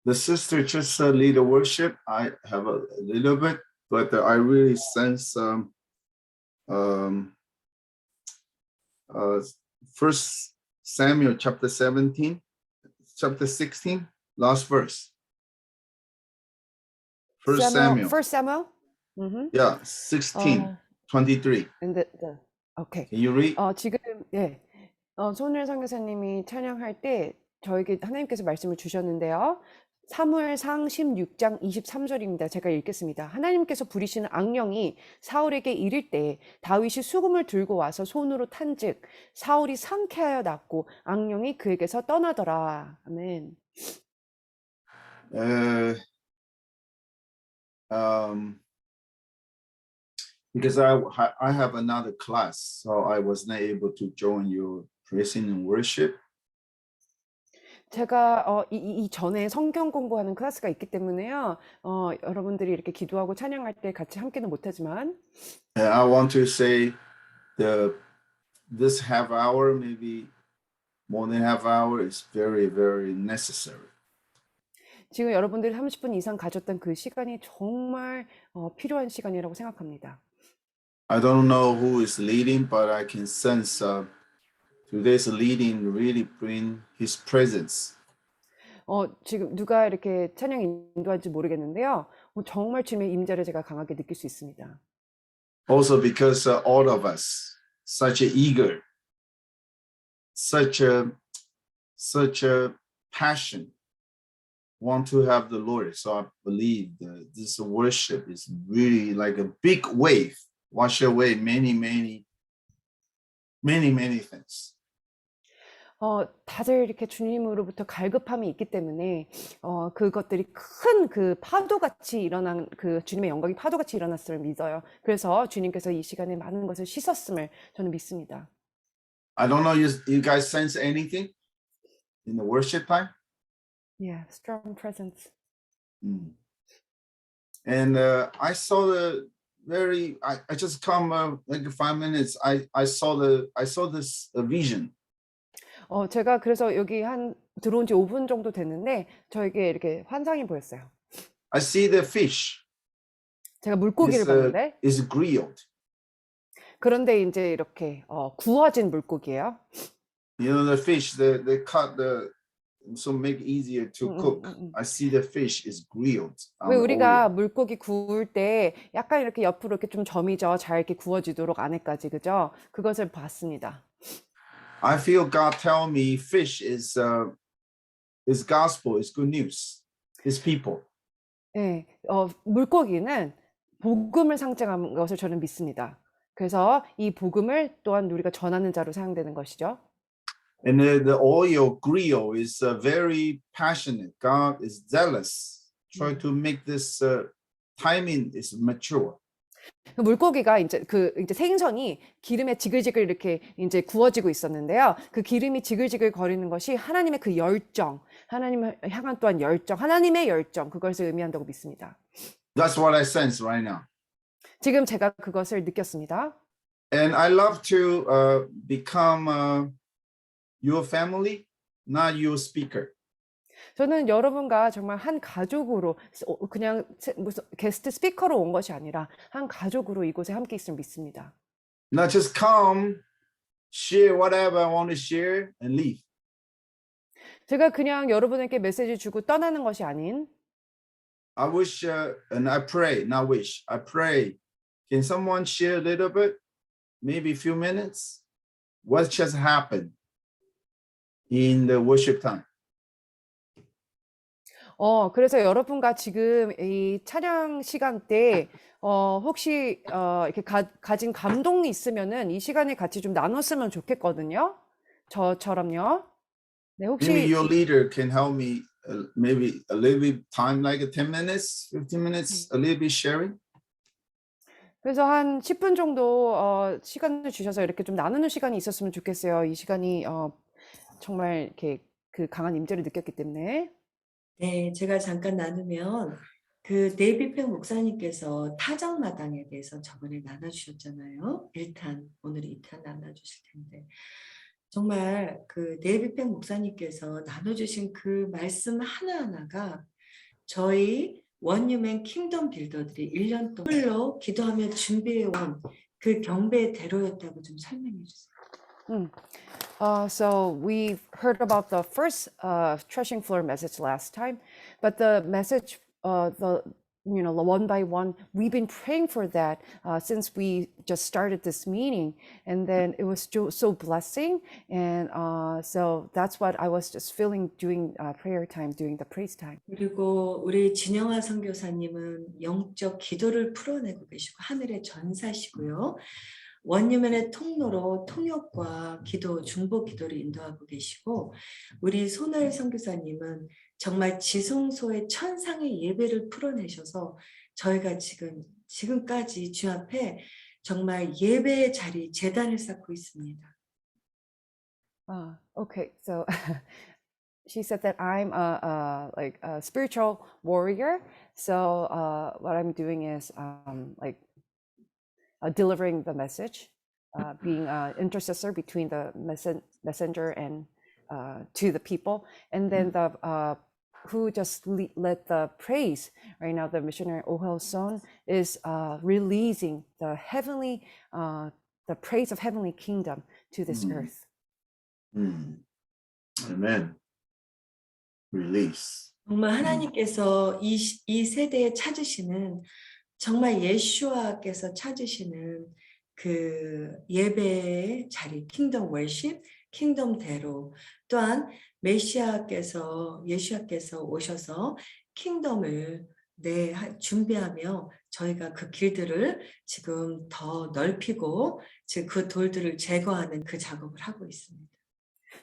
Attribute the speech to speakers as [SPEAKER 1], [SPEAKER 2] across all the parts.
[SPEAKER 1] the sister just lead the worship. I have a little bit, but I really sense um, uh, First Samuel chapter 17, chapter 16, last verse. First Samuel.
[SPEAKER 2] First Samuel. Mm-hmm.
[SPEAKER 1] Yeah, 16, 23.
[SPEAKER 2] Okay.
[SPEAKER 1] Can you read?
[SPEAKER 2] 지금 예, 손을 선교사님이 찬양할 때 저에게 하나님께서 말씀을 주셨는데요. 사무엘상 16장 23절입니다. 제가 읽겠습니다. 하나님께서 부리시는 악령이 사울에게 이를 때 다윗이 수금을 들고 와서 손으로 탄즉 사울이 상쾌하여 낫고 악령이 그에게서 떠나더라. 아멘.
[SPEAKER 1] Because I have another class, so I was not able to join your praising and worship.
[SPEAKER 2] 제가 이 전에 성경 공부하는 클래스가 있기 때문에요. 여러분들이 이렇게 기도하고 찬양할 때 같이 함께는 못하지만.
[SPEAKER 1] I want to say this half hour, maybe more than half hour, is very, very necessary.
[SPEAKER 2] 지금 여러분들이 30분 이상 가졌던 그 시간이 정말 필요한 시간이라고 생각합니다.
[SPEAKER 1] I don't know who is leading, but I can sense today's leading really bring His presence.
[SPEAKER 2] 지금 누가 이렇게 찬양 인도할지 모르겠는데요. 정말 주님의 임재를 제가 강하게 느낄 수 있습니다.
[SPEAKER 1] Also because all of us such eager, such a passion want to have the Lord. So I believe that this worship is really like a big wave, wash away many things.
[SPEAKER 2] 다들 이렇게 주님으로부터 갈급함이 있기 때문에 그것들이 큰 그 파도같이 일어난 그 주님의 영광이 파도같이 일어났음을 믿어요. 그래서 주님께서 이 시간에 많은 것을 씻었음을 저는 믿습니다.
[SPEAKER 1] I don't know, you guys sense anything in the worship time?
[SPEAKER 2] Yeah, strong presence.
[SPEAKER 1] And I saw the I just come like 5 minutes. I saw this vision.
[SPEAKER 2] 제가 그래서 여기 들어온 지 5분 정도 됐는데 저에게 이렇게 환상이 보였어요.
[SPEAKER 1] I see the fish.
[SPEAKER 2] 제가 물고기를 봤는데
[SPEAKER 1] is grilled.
[SPEAKER 2] 그런데 이제 이렇게 구워진 물고기예요.
[SPEAKER 1] You know the fish, they cut so make easier to cook. I see the fish is grilled.
[SPEAKER 2] 왜 우리가 물고기 구울 때 약간 이렇게 옆으로 이렇게 좀 점이죠. 잘 이렇게 구워지도록 안에까지, 그죠? 그것을 봤습니다.
[SPEAKER 1] I feel God tell me fish is gospel, is good news, His people.
[SPEAKER 2] 네, 물고기는 복음을 상징하는 것을 저는 믿습니다. 그래서 이 복음을 또한 우리가 전하는 자로 사용되는 것이죠.
[SPEAKER 1] And the oil grill is very passionate. God is zealous, trying to make this timing is mature.
[SPEAKER 2] 물고기가 이제 이제 생선이 기름에 지글지글 이렇게 이제 구워지고 있었는데요. 그 기름이 지글지글 거리는 것이 하나님의 그 열정, 하나님을 향한 또한 열정, 하나님의 열정, 그것을 의미한다고 믿습니다.
[SPEAKER 1] That's what I sense right now.
[SPEAKER 2] 지금 제가 그것을 느꼈습니다.
[SPEAKER 1] And I love to become your family, not your speaker.
[SPEAKER 2] 저는 여러분과 정말 한 가족으로 그냥 무슨 게스트 스피커로 온 것이 아니라 한 가족으로 이곳에 함께 있음을 믿습니다.
[SPEAKER 1] Not just come, share whatever I want to share and leave.
[SPEAKER 2] 제가 그냥 여러분에게 메시지 주고 떠나는 것이 아닌.
[SPEAKER 1] I wish and I pray, not wish. I pray. Can someone share a little bit, maybe a few minutes? What just happened in the worship time?
[SPEAKER 2] 그래서 여러분과 지금 이 찬양 시간 때 혹시 이렇게 가진 감동이 있으면은 이 시간에 같이 좀 나눴으면 좋겠거든요. 저처럼요. 네, 혹시
[SPEAKER 1] Maybe your leader can help me maybe a little bit time, like 10 minutes, 15 minutes, a little bit sharing.
[SPEAKER 2] 그래서 한 10분 정도 시간을 주셔서 이렇게 좀 나누는 시간이 있었으면 좋겠어요. 이 시간이 정말 이렇게 그 강한 임재를 느꼈기 때문에.
[SPEAKER 3] 네, 제가 잠깐 나누면 그 데이비드 팩 목사님께서 타정마당에 대해서 저번에 나눠주셨잖아요. 1탄, 오늘 2탄 나눠주실 텐데 정말 그 데이비드 팩 목사님께서 나눠주신 그 말씀 하나하나가 저희 원유맨 킹덤 빌더들이 1년 동안 로 기도하며 준비해온 그 경배대로였다고 좀 설명해 주세요.
[SPEAKER 2] So we heard about the first threshing floor message last time, but the message, the one by one, we've been praying for that since we just started this meeting, and then it was so blessing, and so that's what I was just feeling during prayer time, during the praise time.
[SPEAKER 3] 그리고 우리 진영아 선교사님은 영적 기도를 풀어내고 계시고 하늘의 전사시고요. 원유면의 통로로 통역과 기도, 중보 기도를 인도하고 계시고 우리 손아일 선교사님은 정말 지성소의 천상의 예배를 풀어내셔서 저희가 지금까지 주 앞에 정말 예배의 자리, 제단을 쌓고 있습니다.
[SPEAKER 2] Okay, so she said that I'm like a spiritual warrior. So what I'm doing is like delivering the message, being an intercessor between the messenger and to the people, and then the who just led the praise right now. The missionary Oh Son is releasing the heavenly, the praise of heavenly kingdom to this earth.
[SPEAKER 1] Amen. Release.
[SPEAKER 3] 정말 하나님께서 이 세대에 찾으시는 정말 예수와께서 찾으시는 그 예배의 자리, 킹덤 월십, 킹덤대로 또한 메시아께서 예수와께서 오셔서 킹덤을 준비하며 저희가 그 길들을 지금 더 넓히고 그 돌들을 제거하는 그 작업을 하고 있습니다.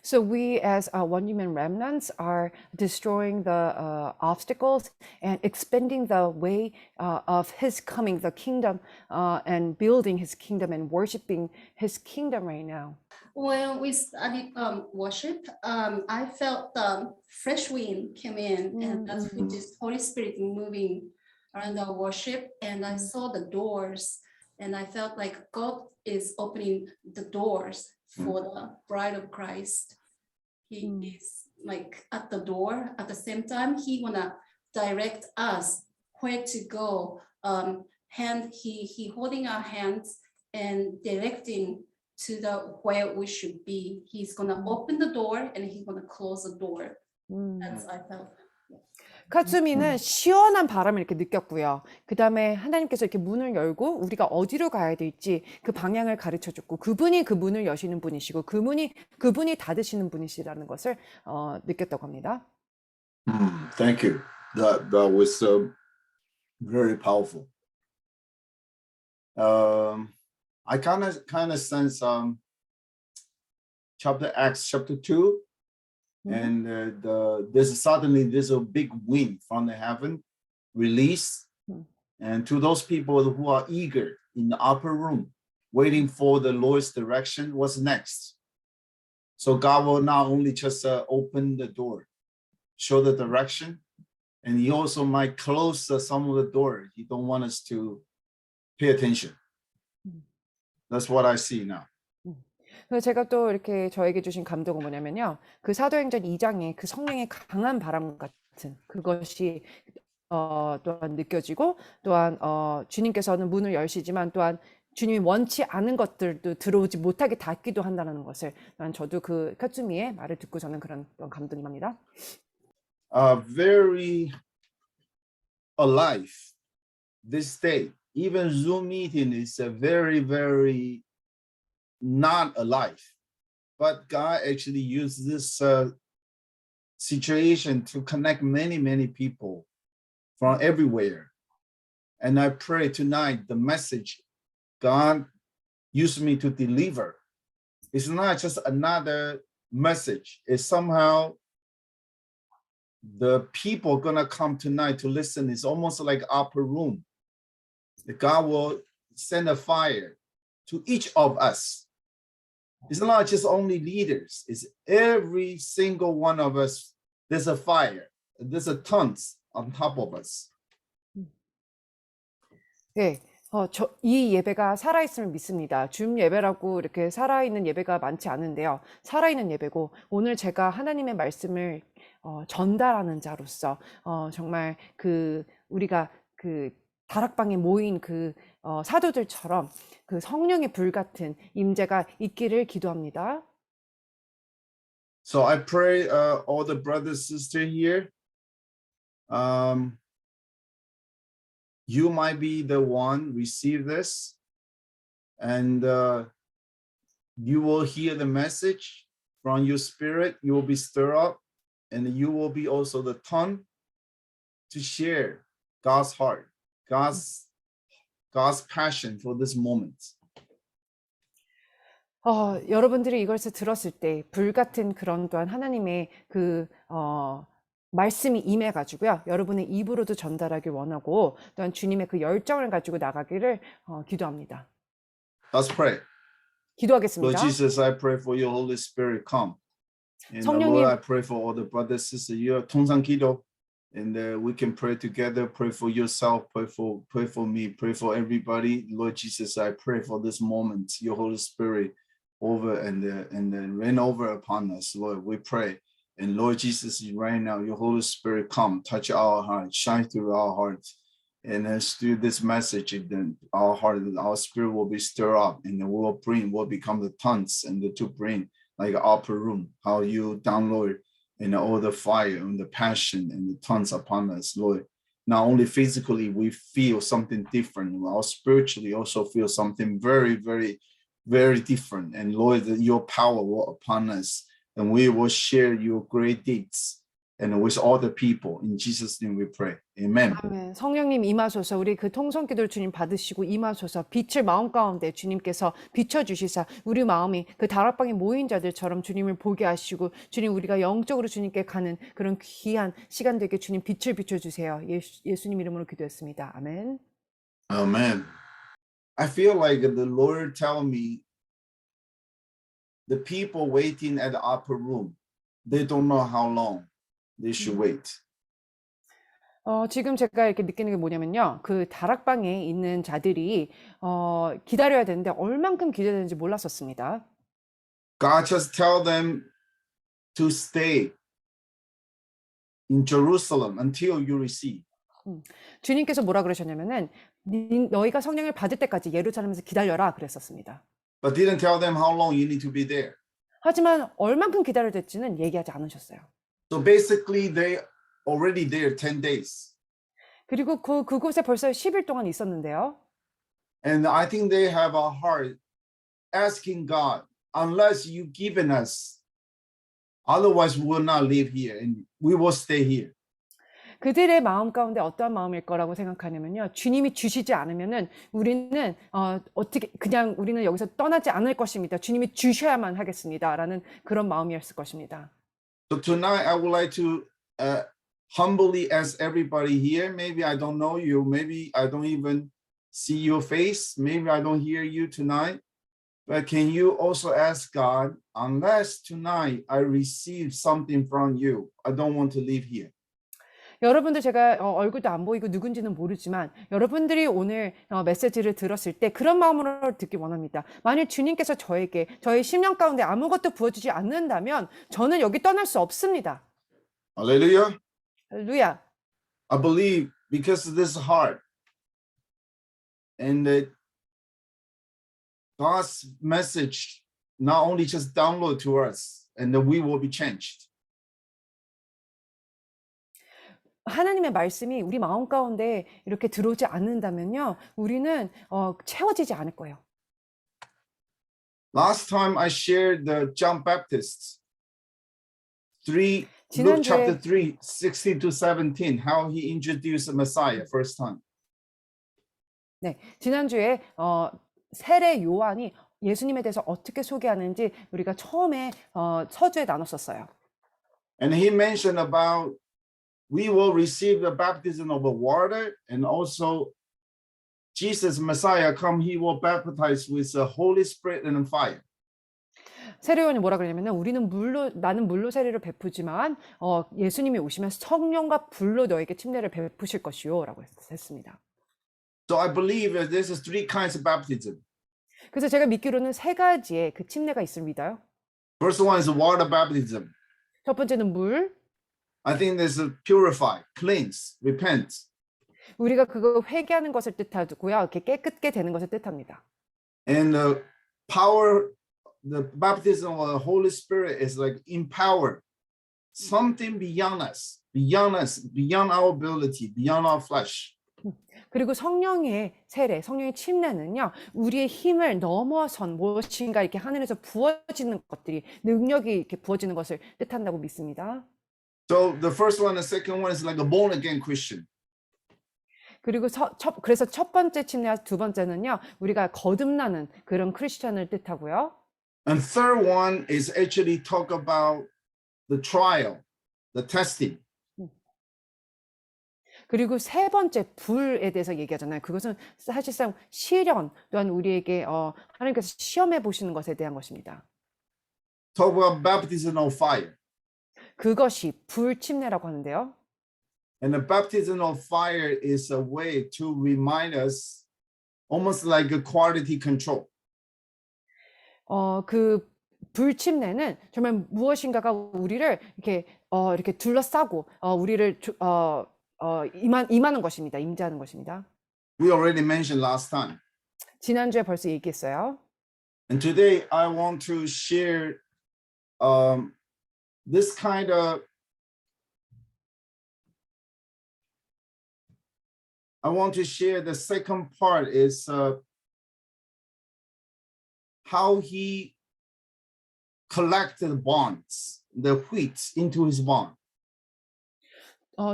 [SPEAKER 2] So we as One Human Remnants are destroying the obstacles and expanding the way of his coming, the kingdom, and building his kingdom and worshiping his kingdom right now.
[SPEAKER 4] When we studied worship, I felt the fresh wind came in, and that's which is Holy Spirit moving around the worship. And I saw the doors, and I felt like God is opening the doors for the bride of Christ. He is like at the door. At the same time, he wanna direct us where to go. He holding our hands and directing to the where we should be. He's gonna open the door and he's gonna close the door. That's I felt.
[SPEAKER 2] 카츠미는 시원한 바람을 이렇게 느꼈고요. 그 다음에 하나님께서 이렇게 문을 열고 우리가 어디로 가야 될지 그 방향을 가르쳐 줬고 그분이 그 문을 여시는 분이시고 그분이 닫으시는 분이시라는 것을 느꼈다고 합니다.
[SPEAKER 1] Thank you. That was very powerful. I kind of sense Acts chapter 2. And there's a big wind from the heaven release, and to those people who are eager in the upper room, waiting for the Lord's direction, what's next? So God will not only just open the door, show the direction, and He also might close some of the door. He don't want us to pay attention. That's what I see now.
[SPEAKER 2] 그래서 제가 또 이렇게 저에게 주신 감동은 뭐냐면요. 그 사도행전 2장에 그 성령의 강한 바람 같은 그것이 또한 느껴지고 또한 주님께서는 문을 열시지만 또한 주님이 원치 않은 것들도 들어오지 못하게 닫기도 한다는 것을 저도 그 카츠미의 말을 듣고 저는 그런 감동이 납니다.
[SPEAKER 1] Very alive this day. Even Zoom meeting is a very, very not alive, but God actually used this situation to connect many, many people from everywhere. And I pray tonight the message God used me to deliver. It's not just another message. It's somehow the people gonna come tonight to listen. It's almost like upper room. God will send a fire to each of us. It's not just only leaders, it's every single one of us. There's a fire, there's a tons on top of us.
[SPEAKER 2] 네, 이 예배가 살아있음을 믿습니다. 줌 예배라고 이렇게 살아있는 예배가 많지 않은데요. 살아있는 예배고, 오늘 제가 하나님의 말씀을 전달하는 자로서, 정말 우리가 다락방에 모인 사도들처럼 그 성령의 불 같은 임재가 있기를 기도합니다.
[SPEAKER 1] So I pray all the brothers, sisters here, you might be the one receive this, and you will hear the message from your spirit. You will be stirred up, and you will be also the tongue to share God's heart, God's passion for this moment.
[SPEAKER 2] 여러분들이 이것을 들었을 때 불같은 그런 또한 하나님의 말씀이 임해가지고요. 여러분의 입으로도 전달하길 원하고 또한 주님의 그 열정을 가지고 나가기를 기도합니다.
[SPEAKER 1] Let's pray. Lord
[SPEAKER 2] 기도하겠습니다.
[SPEAKER 1] Jesus, I pray for your Holy Spirit come. And
[SPEAKER 2] 성령님.
[SPEAKER 1] Lord, I pray for all the brothers, sisters. Your 통상 기도, and we can pray together. Pray for yourself. Pray for me. Pray for everybody. Lord Jesus, I pray for this moment. Your Holy Spirit over and then reign over upon us, Lord. We pray. And Lord Jesus, right now, your Holy Spirit come, touch our hearts, shine through our hearts. And as through this message, then our heart, our spirit will be stirred up, and then will become the tongues and to bring like an upper room, how you download and all the fire and the passion and the tongues upon us, Lord. Not only physically, we feel something different, our spiritually also feel something very, very, very different. And Lord, your power will upon us, and we will share your great deeds and with all the people. In Jesus' name we pray. Amen.
[SPEAKER 2] 아멘. 성령님 임하소서. 우리 그 통성기도를 주님 받으시고 임하소서. 빛을 마음 가운데 주님께서 비춰주시사 우리 마음이 그 다락방에 모인 자들처럼 주님을 보게 하시고, 주님, 우리가 영적으로 주님께 가는 그런 귀한 시간 되게 주님 빛을 비춰주세요. 예수님 이름으로 기도했습니다. 아멘.
[SPEAKER 1] Amen. I feel like the Lord tell me the people waiting at the upper room, they don't know how long they should wait.
[SPEAKER 2] 지금 제가 이렇게 느끼는 게 뭐냐면요. 그 다락방에 있는 자들이 기다려야 되는데 얼만큼 기다려야 되는지 몰랐었습니다.
[SPEAKER 1] God just tell them to stay in Jerusalem until you receive.
[SPEAKER 2] 주님께서 뭐라 그러셨냐면은 너희가 성령을 받을 때까지 예루살렘에서 기다려라 그랬었습니다.
[SPEAKER 1] But didn't tell them how long you need to be there.
[SPEAKER 2] 하지만 얼만큼 기다려야 될지는 얘기하지 않으셨어요.
[SPEAKER 1] So basically they already there 10 days.
[SPEAKER 2] 그리고 그곳에 벌써 10일 동안 있었는데요.
[SPEAKER 1] And I think they have a heart asking God, unless you given us, otherwise we will not live here and we will stay here.
[SPEAKER 2] 그들의 마음 가운데 어떠한 마음일 거라고 생각하냐면요. 주님이 주시지 않으면은 우리는 우리는 여기서 떠나지 않을 것입니다. 주님이 주셔야만 하겠습니다라는 그런 마음이었을 것입니다.
[SPEAKER 1] So tonight I would like to humbly ask everybody here. Maybe I don't know you. Maybe I don't even see your face. Maybe I don't hear you tonight. But can you also ask God, unless tonight I receive something from you, I don't want to live here.
[SPEAKER 2] 여러분들 제가 얼굴도 안 보이고 누군지는 모르지만 여러분들이 오늘 메시지를 들었을 때 그런 마음으로 듣기 원합니다. 만일 주님께서 저에게 저의 심령 가운데 아무것도 부어주지 않는다면 저는 여기 떠날 수 없습니다.
[SPEAKER 1] Hallelujah.
[SPEAKER 2] 할렐루야.
[SPEAKER 1] I believe because of this heart and that God's message not only just download to us and that we will be changed.
[SPEAKER 2] 하나님의 말씀이 우리 마음 가운데 이렇게 들어오지 않는다면요, 우리는 채워지지 않을 거예요.
[SPEAKER 1] Last time I shared the John Baptist, Luke
[SPEAKER 2] 지난주에
[SPEAKER 1] chapter 3, 16 to 17, how he introduced the Messiah first time.
[SPEAKER 2] 네, 지난주에 세례 요한이 예수님에 대해서 어떻게 소개하는지 우리가 처음에 서두에 나눴었어요.
[SPEAKER 1] And he mentioned about we will receive the baptism of the water, and also Jesus, Messiah, come, he will baptize with the Holy Spirit and fire.
[SPEAKER 2] 세례 요한이 뭐라 그러냐면은 나는 물로 세례를 베푸지만 예수님이 오시면 성령과 불로 너에게 침례를 베푸실 것이요라고 했습니다.
[SPEAKER 1] So I believe that there's three kinds of baptism.
[SPEAKER 2] 그래서 제가 믿기로는 세 가지의 그 침례가 있습니다.
[SPEAKER 1] First one is water baptism.
[SPEAKER 2] 첫 번째는 물.
[SPEAKER 1] I think there's a purify, cleanse, repent.
[SPEAKER 2] 우리가 그거 회개하는 것을 뜻하고요. 이렇게 깨끗게 되는 것을 뜻합니다.
[SPEAKER 1] And the power, the baptism of the Holy Spirit is like empower, something beyond us, beyond our ability, beyond our flesh.
[SPEAKER 2] 그리고 성령의 세례, 성령의 침례는요, 우리의 힘을 넘어선 무엇인가 이렇게 하늘에서 부어지는 것들이, 능력이 이렇게 부어지는 것을 뜻한다고 믿습니다.
[SPEAKER 1] So the first one, the second one is like a born again Christian.
[SPEAKER 2] 그리고 그래서 첫 번째 침례와 두 번째는요, 우리가 거듭나는 그런 크리스천을 뜻하고요.
[SPEAKER 1] And third one is actually talk about the trial, the testing.
[SPEAKER 2] 그리고 세 번째 불에 대해서 얘기하잖아요. 그것은 사실상 시련 또한 우리에게 하나님께서 시험해 보시는 것에 대한 것입니다.
[SPEAKER 1] Talk about baptism of fire.
[SPEAKER 2] 그것이 불 침례라고 하는데요.
[SPEAKER 1] And the baptism of fire is a way to remind us, almost like a quality control.
[SPEAKER 2] 그 불침례는 정말 무엇인가가 우리를 이렇게 둘러싸고 우리를 임하는 것입니다. 임재하는 것입니다.
[SPEAKER 1] We already mentioned last time.
[SPEAKER 2] 지난주에 벌써 얘기했어요.
[SPEAKER 1] And today I want to share this kind of, I want to share the second part is how he collected bonds, the wheat into his barn.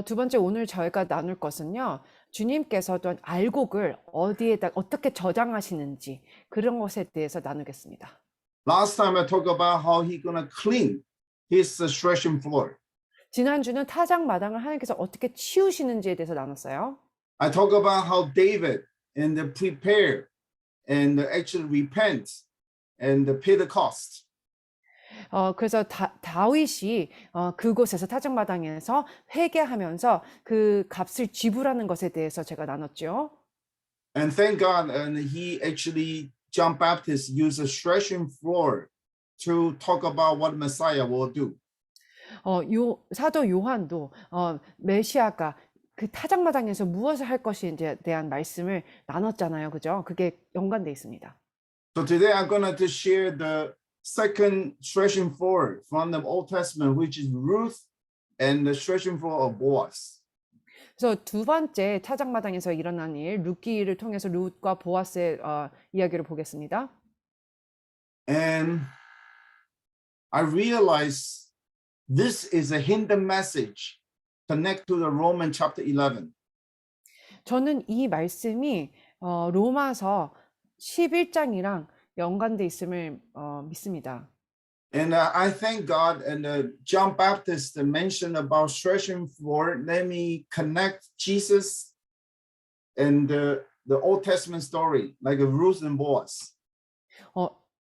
[SPEAKER 2] 두 번째 오늘 저희가 나눌 것은요. 주님께서 또한 알곡을 어디에다 어떻게 저장하시는지 그런 것에 대해서 나누겠습니다.
[SPEAKER 1] Last time I talked about how he gonna clean his threshing floor.
[SPEAKER 2] 지난주는 타작 마당을 하나님께서 어떻게 치우시는지에 대해서 나눴어요.
[SPEAKER 1] I talk about how David and prepare and actually repent and pay the cost.
[SPEAKER 2] 그래서 다윗이 그곳에서 타작마당에서 회개하면서 그 값을 지불하는 것에 대해서 제가 나눴죠.
[SPEAKER 1] And thank God, and he actually, John Baptist used a threshing floor to talk about what Messiah will do.
[SPEAKER 2] 사도 요한도 메시아가 그 타작마당에서 무엇을 할 것인지에 대한 말씀을 나눴잖아요. 그죠? 그게 연관돼 있습니다.
[SPEAKER 1] So today I'm going to share the second threshing floor from the Old Testament, which is Ruth and the threshing floor of Boaz.
[SPEAKER 2] 그래서 두 번째 타작마당에서 일어난 일, 룻기를 통해서 룻과 보아스의 이야기를 보겠습니다.
[SPEAKER 1] And I realized this is a hidden message connect to the Roman chapter 11.
[SPEAKER 2] 저는 이 말씀이 로마서 11장이랑 연관돼 있음을 믿습니다.
[SPEAKER 1] And I thank God and John Baptist mentioned about threshing floor. Let me connect Jesus and the Old Testament story, like Ruth and Boaz.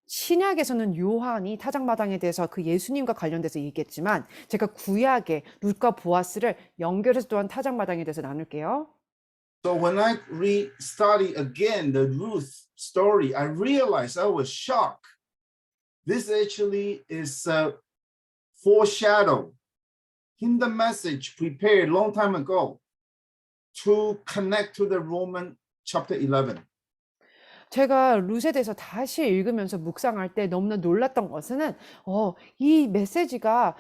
[SPEAKER 2] 신약에서는 요한이 타작마당에 대해서 그 예수님과 관련돼서 얘기했지만 제가 구약의 룻과 보아스를 연결해서 또한 타작마당에 대해서 나눌게요.
[SPEAKER 1] So when I study again the Ruth story, I realized I was shocked. This actually is a foreshadow in the message prepared long time ago to connect to the Roman chapter 11.
[SPEAKER 2] 제가 룻에 대해서 다시 읽으면서 묵상할 때 너무나 놀랐던 것은 이 메시지가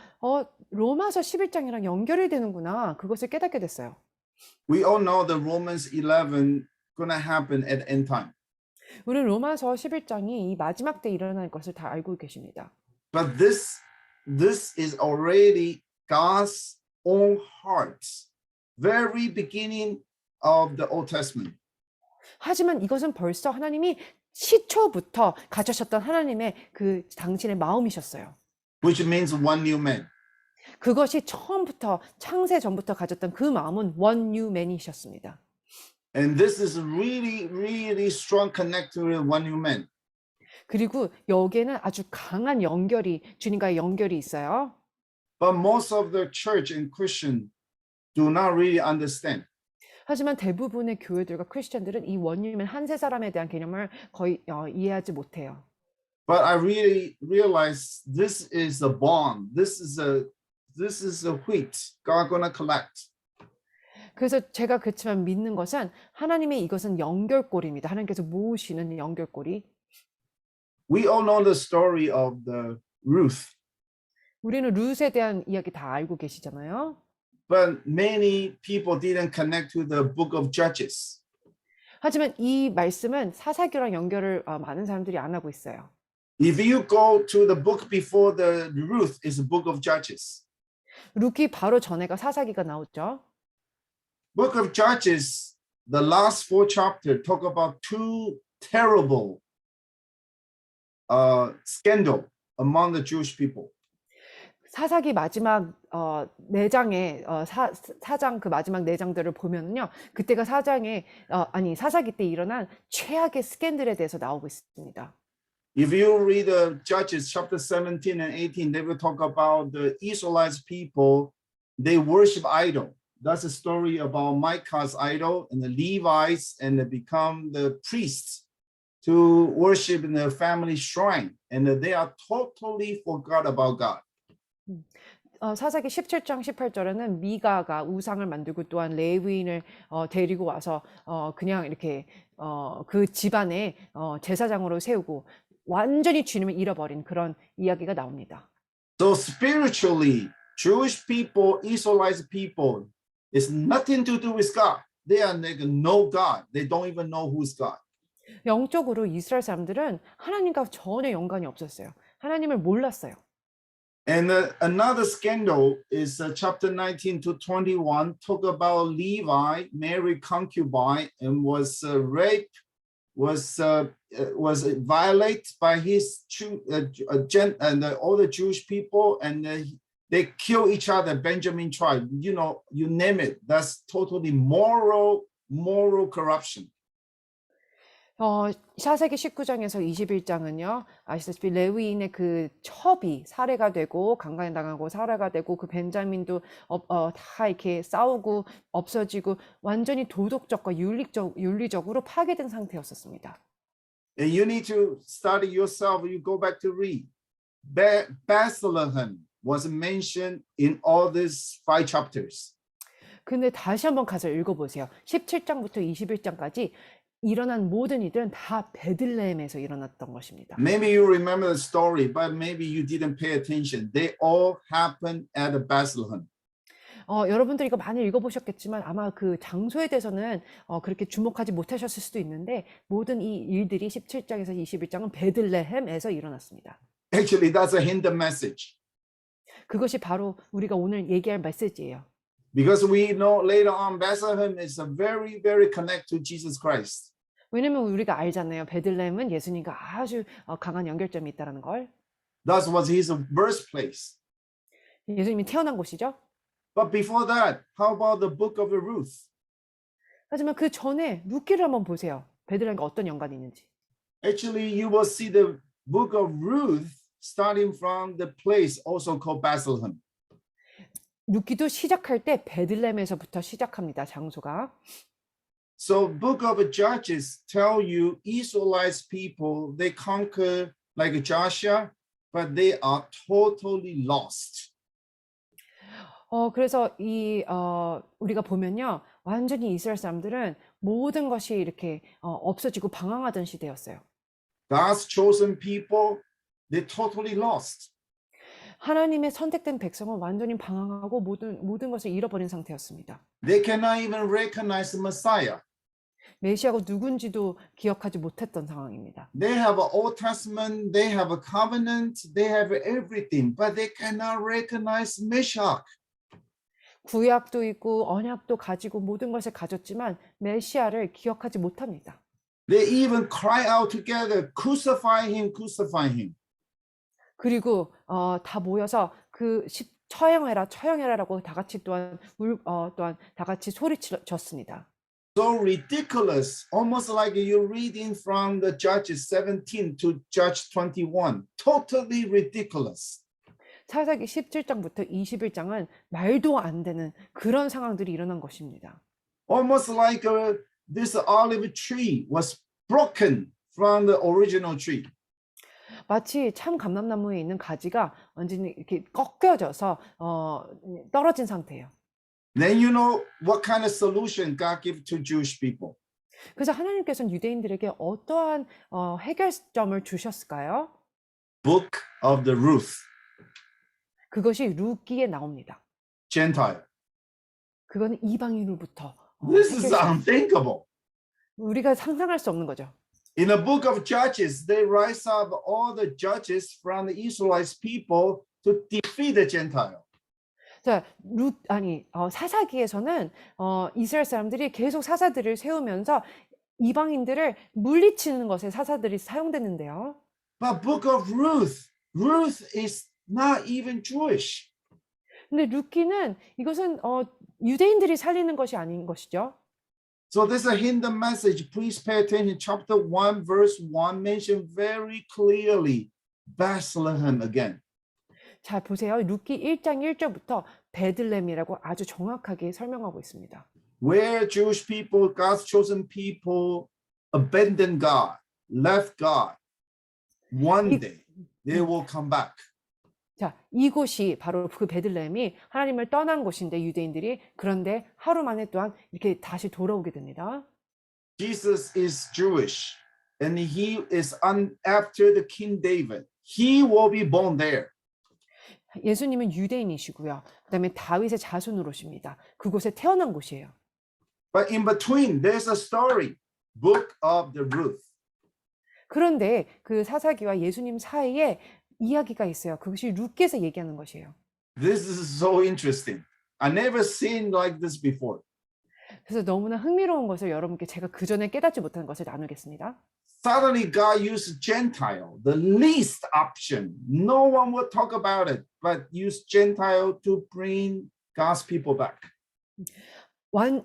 [SPEAKER 2] 로마서 11장이랑 연결이 되는구나. 그것을 깨닫게 됐어요.
[SPEAKER 1] We all know the Romans 11 gonna happen at end time.
[SPEAKER 2] 우리 로마서 11장이 이 마지막 때 일어날 것을 다 알고 계십니다.
[SPEAKER 1] But this is already God's own heart, very beginning of the Old Testament.
[SPEAKER 2] 하지만 이것은 벌써 하나님이 시초부터 가져셨던 하나님의 그 당신의 마음이셨어요.
[SPEAKER 1] Which means one new man.
[SPEAKER 2] 그것이 처음부터 창세 전부터 가졌던 그 마음은 one new man이셨습니다.
[SPEAKER 1] And this is really, really strong connect to one new man.
[SPEAKER 2] 그리고 여기에는 아주 강한 연결이 주님과의 연결이 있어요.
[SPEAKER 1] But most of the church and Christian do not really understand.
[SPEAKER 2] 하지만 대부분의 교회들과 크리스천들은 이 원유면 한 세 사람에 대한 개념을 거의 이해하지 못해요.
[SPEAKER 1] But I really realize this is a bond. This is a wheat God gonna collect.
[SPEAKER 2] 그래서 제가 그렇지만 믿는 것은 하나님의 이것은 연결고리입니다. 하나님께서 모으시는 연결고리.
[SPEAKER 1] We all know the story of the Ruth,
[SPEAKER 2] 우리는 룻에 대한 이야기 다 알고 계시잖아요.
[SPEAKER 1] but many people didn't connect to the book of Judges.
[SPEAKER 2] 하지만 이 말씀은 사사기랑 연결을 많은 사람들이 안 하고 있어요.
[SPEAKER 1] If you go to the book before the Ruth, is the book of Judges.
[SPEAKER 2] 룻이 바로 전에가 사사기가 나오죠.
[SPEAKER 1] Book of Judges, the last 4 chapters talk about 2 terrible scandal among the Jewish people.
[SPEAKER 2] 사사기 마지막 4장에 사장 그 마지막 4장들을 보면은요. 그때가 사사기 때 일어난 최악의 스캔들에 대해서 나오고 있습니다.
[SPEAKER 1] If you read Judges chapter 17 and 18, they will talk about the Israelites people, they worship idol. That's a story about Micah's idol and the Levites, and they become the priests to worship in the family shrine, and they are totally forgot about God.
[SPEAKER 2] 사사기 17장 18절에는 미가가 우상을 만들고 또한 레위인을 데리고 와서 그냥 이렇게 그 집안에 제사장으로 세우고 완전히 주님을 잃어버린 그런 이야기가 나옵니다.
[SPEAKER 1] So spiritually, Jewish people, Israelite people, it's nothing to do with God. They are like no God. They don't even know who's God.
[SPEAKER 2] 영적으로 이스라엘 사람들은 하나님과 전혀 연관이 없었어요. 하나님을 몰랐어요.
[SPEAKER 1] And another scandal is chapter 19 to 21, talk about Levi married concubine and was raped, was violated by his and all the Jewish people, and they kill each other. Benjamin tribe, you know, you name it. That's totally moral corruption.
[SPEAKER 2] 사사기 19장에서 21장은요. 아시다시피 레위인의 그 첩이 살해가 되고 강간당하고 살해가 되고 그 벤자민도 다 이렇게 싸우고 없어지고 완전히 도덕적과 윤리적으로 파괴된 상태였었습니다.
[SPEAKER 1] And you need to study yourself. You go back to read. Bethlehem was mentioned in all these 5 chapters.
[SPEAKER 2] 근데 다시 한번 가서 읽어보세요. 17장부터 21장까지 일어난 모든 일들은 다 베들레헴에서 일어났던 것입니다.
[SPEAKER 1] Maybe you remember the story, but maybe you didn't pay attention. They all happened at Bethlehem.
[SPEAKER 2] 여러분들 이거 많이 읽어보셨겠지만 아마 그 장소에 대해서는 그렇게 주목하지 못하셨을 수도 있는데 모든 이 일들이 17장에서 21장은 베들레헴에서 일어났습니다.
[SPEAKER 1] Actually, that's a hidden message.
[SPEAKER 2] 그것이 바로 우리가 오늘 얘기할 메시지예요.
[SPEAKER 1] Because we know later on Bethlehem is a very, very connected to Jesus Christ.
[SPEAKER 2] 왜냐면 우리가 알잖아요. 베들레헴은 예수님과 아주 강한 연결점이 있다는 걸.
[SPEAKER 1] That was his birthplace.
[SPEAKER 2] 예수님이 태어난 곳이죠.
[SPEAKER 1] But before that, how about the book of Ruth?
[SPEAKER 2] 하지만 그 전에 룻기를 한번 보세요. 베들레헴과 어떤 연관이 있는지.
[SPEAKER 1] Actually, you will see the book of Ruth starting from the place also called Bethlehem.
[SPEAKER 2] 룻기도 시작할 때 베들레헴에서부터 시작합니다. 장소가.
[SPEAKER 1] So book of Judges tell you Israelites people, they conquer like Joshua, but they are totally lost.
[SPEAKER 2] 그래서 우리가 보면요. 완전히 이스라엘 사람들은 모든 것이 이렇게 없어지고 방황하던 시대였어요.
[SPEAKER 1] God's chosen people, they totally lost.
[SPEAKER 2] 하나님의 선택된 백성은 완전히 방황하고 모든 것을 잃어버린 상태였습니다.
[SPEAKER 1] They cannot even recognize the Messiah.
[SPEAKER 2] 메시아가 누군지도 기억하지 못했던 상황입니다.
[SPEAKER 1] They have an Old Testament, they have a covenant, they have everything, but they cannot recognize Messiah.
[SPEAKER 2] 구약도 있고 언약도 가지고 모든 것을 가졌지만 메시아를 기억하지 못합니다.
[SPEAKER 1] They even cry out together, crucify him, crucify him.
[SPEAKER 2] 그리고 다 모여서 처형해라라고 다 같이 또한 다 같이 소리쳤습니다.
[SPEAKER 1] So ridiculous, almost like you're reading from the Judges 17 to Judge 21. Totally ridiculous.
[SPEAKER 2] 사사기 17장부터 21장은 말도 안 되는 그런 상황들이 일어난 것입니다.
[SPEAKER 1] almost like this olive tree was broken from the original tree.
[SPEAKER 2] 마치 참 감람나무에 있는 가지가 완전히 이렇게 꺾여져서 떨어진 상태예요.
[SPEAKER 1] Then you know what kind of solution God gave to Jewish people.
[SPEAKER 2] 그래서 하나님께서는 유대인들에게 어떠한 해결점을 주셨을까요?
[SPEAKER 1] Book of the Ruth,
[SPEAKER 2] 그것이 루기에 나옵니다.
[SPEAKER 1] Gentile.
[SPEAKER 2] 그거는 이방인으로부터
[SPEAKER 1] This is
[SPEAKER 2] 해결사.
[SPEAKER 1] unthinkable.
[SPEAKER 2] 우리가 상상할 수 없는 거죠.
[SPEAKER 1] In the book of Judges, they rise up all the judges from the Israelite people to defeat the Gentile.
[SPEAKER 2] 자, 사사기에서는 이스라엘 사람들이 계속 사사들을 세우면서 이방인들을 물리치는 것에 사사들이 사용됐는데요.
[SPEAKER 1] But book of Ruth, Ruth is not even Jewish.
[SPEAKER 2] 근데 루키는 이것은 유대인들이 살리는 것이 아닌 것이죠.
[SPEAKER 1] So there's a hidden message. Please pay attention. Chapter 1, verse 1 mentioned very clearly Bethlehem again.
[SPEAKER 2] 자, 보세요. 루키 1장 1절부터 베들레헴이라고 아주 정확하게 설명하고 있습니다.
[SPEAKER 1] Where Jewish people, God's chosen people, abandoned God, left God, one day they will come back.
[SPEAKER 2] 자, 이곳이 바로 그 베들레헴이 하나님을 떠난 곳인데 유대인들이 그런데 하루 만에 또한 이렇게 다시 돌아오게 됩니다.
[SPEAKER 1] Jesus is Jewish, and he is after the King David. He will be born there.
[SPEAKER 2] 예수님은 유대인이시고요. 그다음에 다윗의 자손으로십니다. 그곳에 태어난 곳이에요.
[SPEAKER 1] But in between, there's a story, Book of the Ruth.
[SPEAKER 2] 그런데 그 사사기와 예수님 사이에 이야기가 있어요. 그것이 룻기에서 얘기하는 것이에요.
[SPEAKER 1] This is so interesting. I never seen like this before.
[SPEAKER 2] 그래서 너무나 흥미로운 것을 여러분께 제가 그전에 깨닫지 못한 것을 나누겠습니다.
[SPEAKER 1] Suddenly, God used Gentile, the least option. No one will talk about it, but use Gentile to bring God's people back.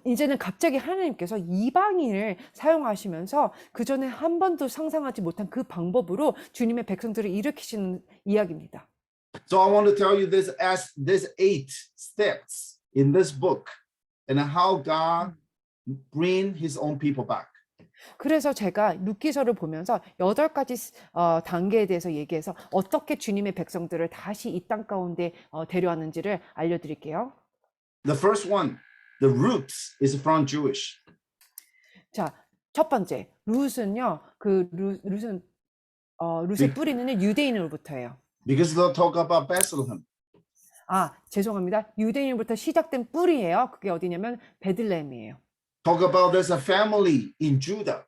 [SPEAKER 2] 이제는 갑자기 하나님께서 이방인을 사용하시면서 그전에 한 번도 상상하지 못한 그 방법으로 주님의 백성들을 일으키시는 이야기입니다.
[SPEAKER 1] So I want to tell you this as there's 8 steps in this book and how God bring his own people back.
[SPEAKER 2] 그래서 제가 룻기서를 보면서 8가지 단계에 대해서 얘기해서 어떻게 주님의 백성들을 다시 이 땅 가운데 데려왔는지를 알려드릴게요.
[SPEAKER 1] The first one, the roots is from Jewish.
[SPEAKER 2] 자, 첫 번째, 룻은요. 룻의 뿌리는 유대인으로부터예요.
[SPEAKER 1] Because they'll talk about Bethlehem.
[SPEAKER 2] 죄송합니다. 유대인으로부터 시작된 뿌리예요. 그게 어디냐면 베들레헴이에요.
[SPEAKER 1] Talk about there's a family in Judah.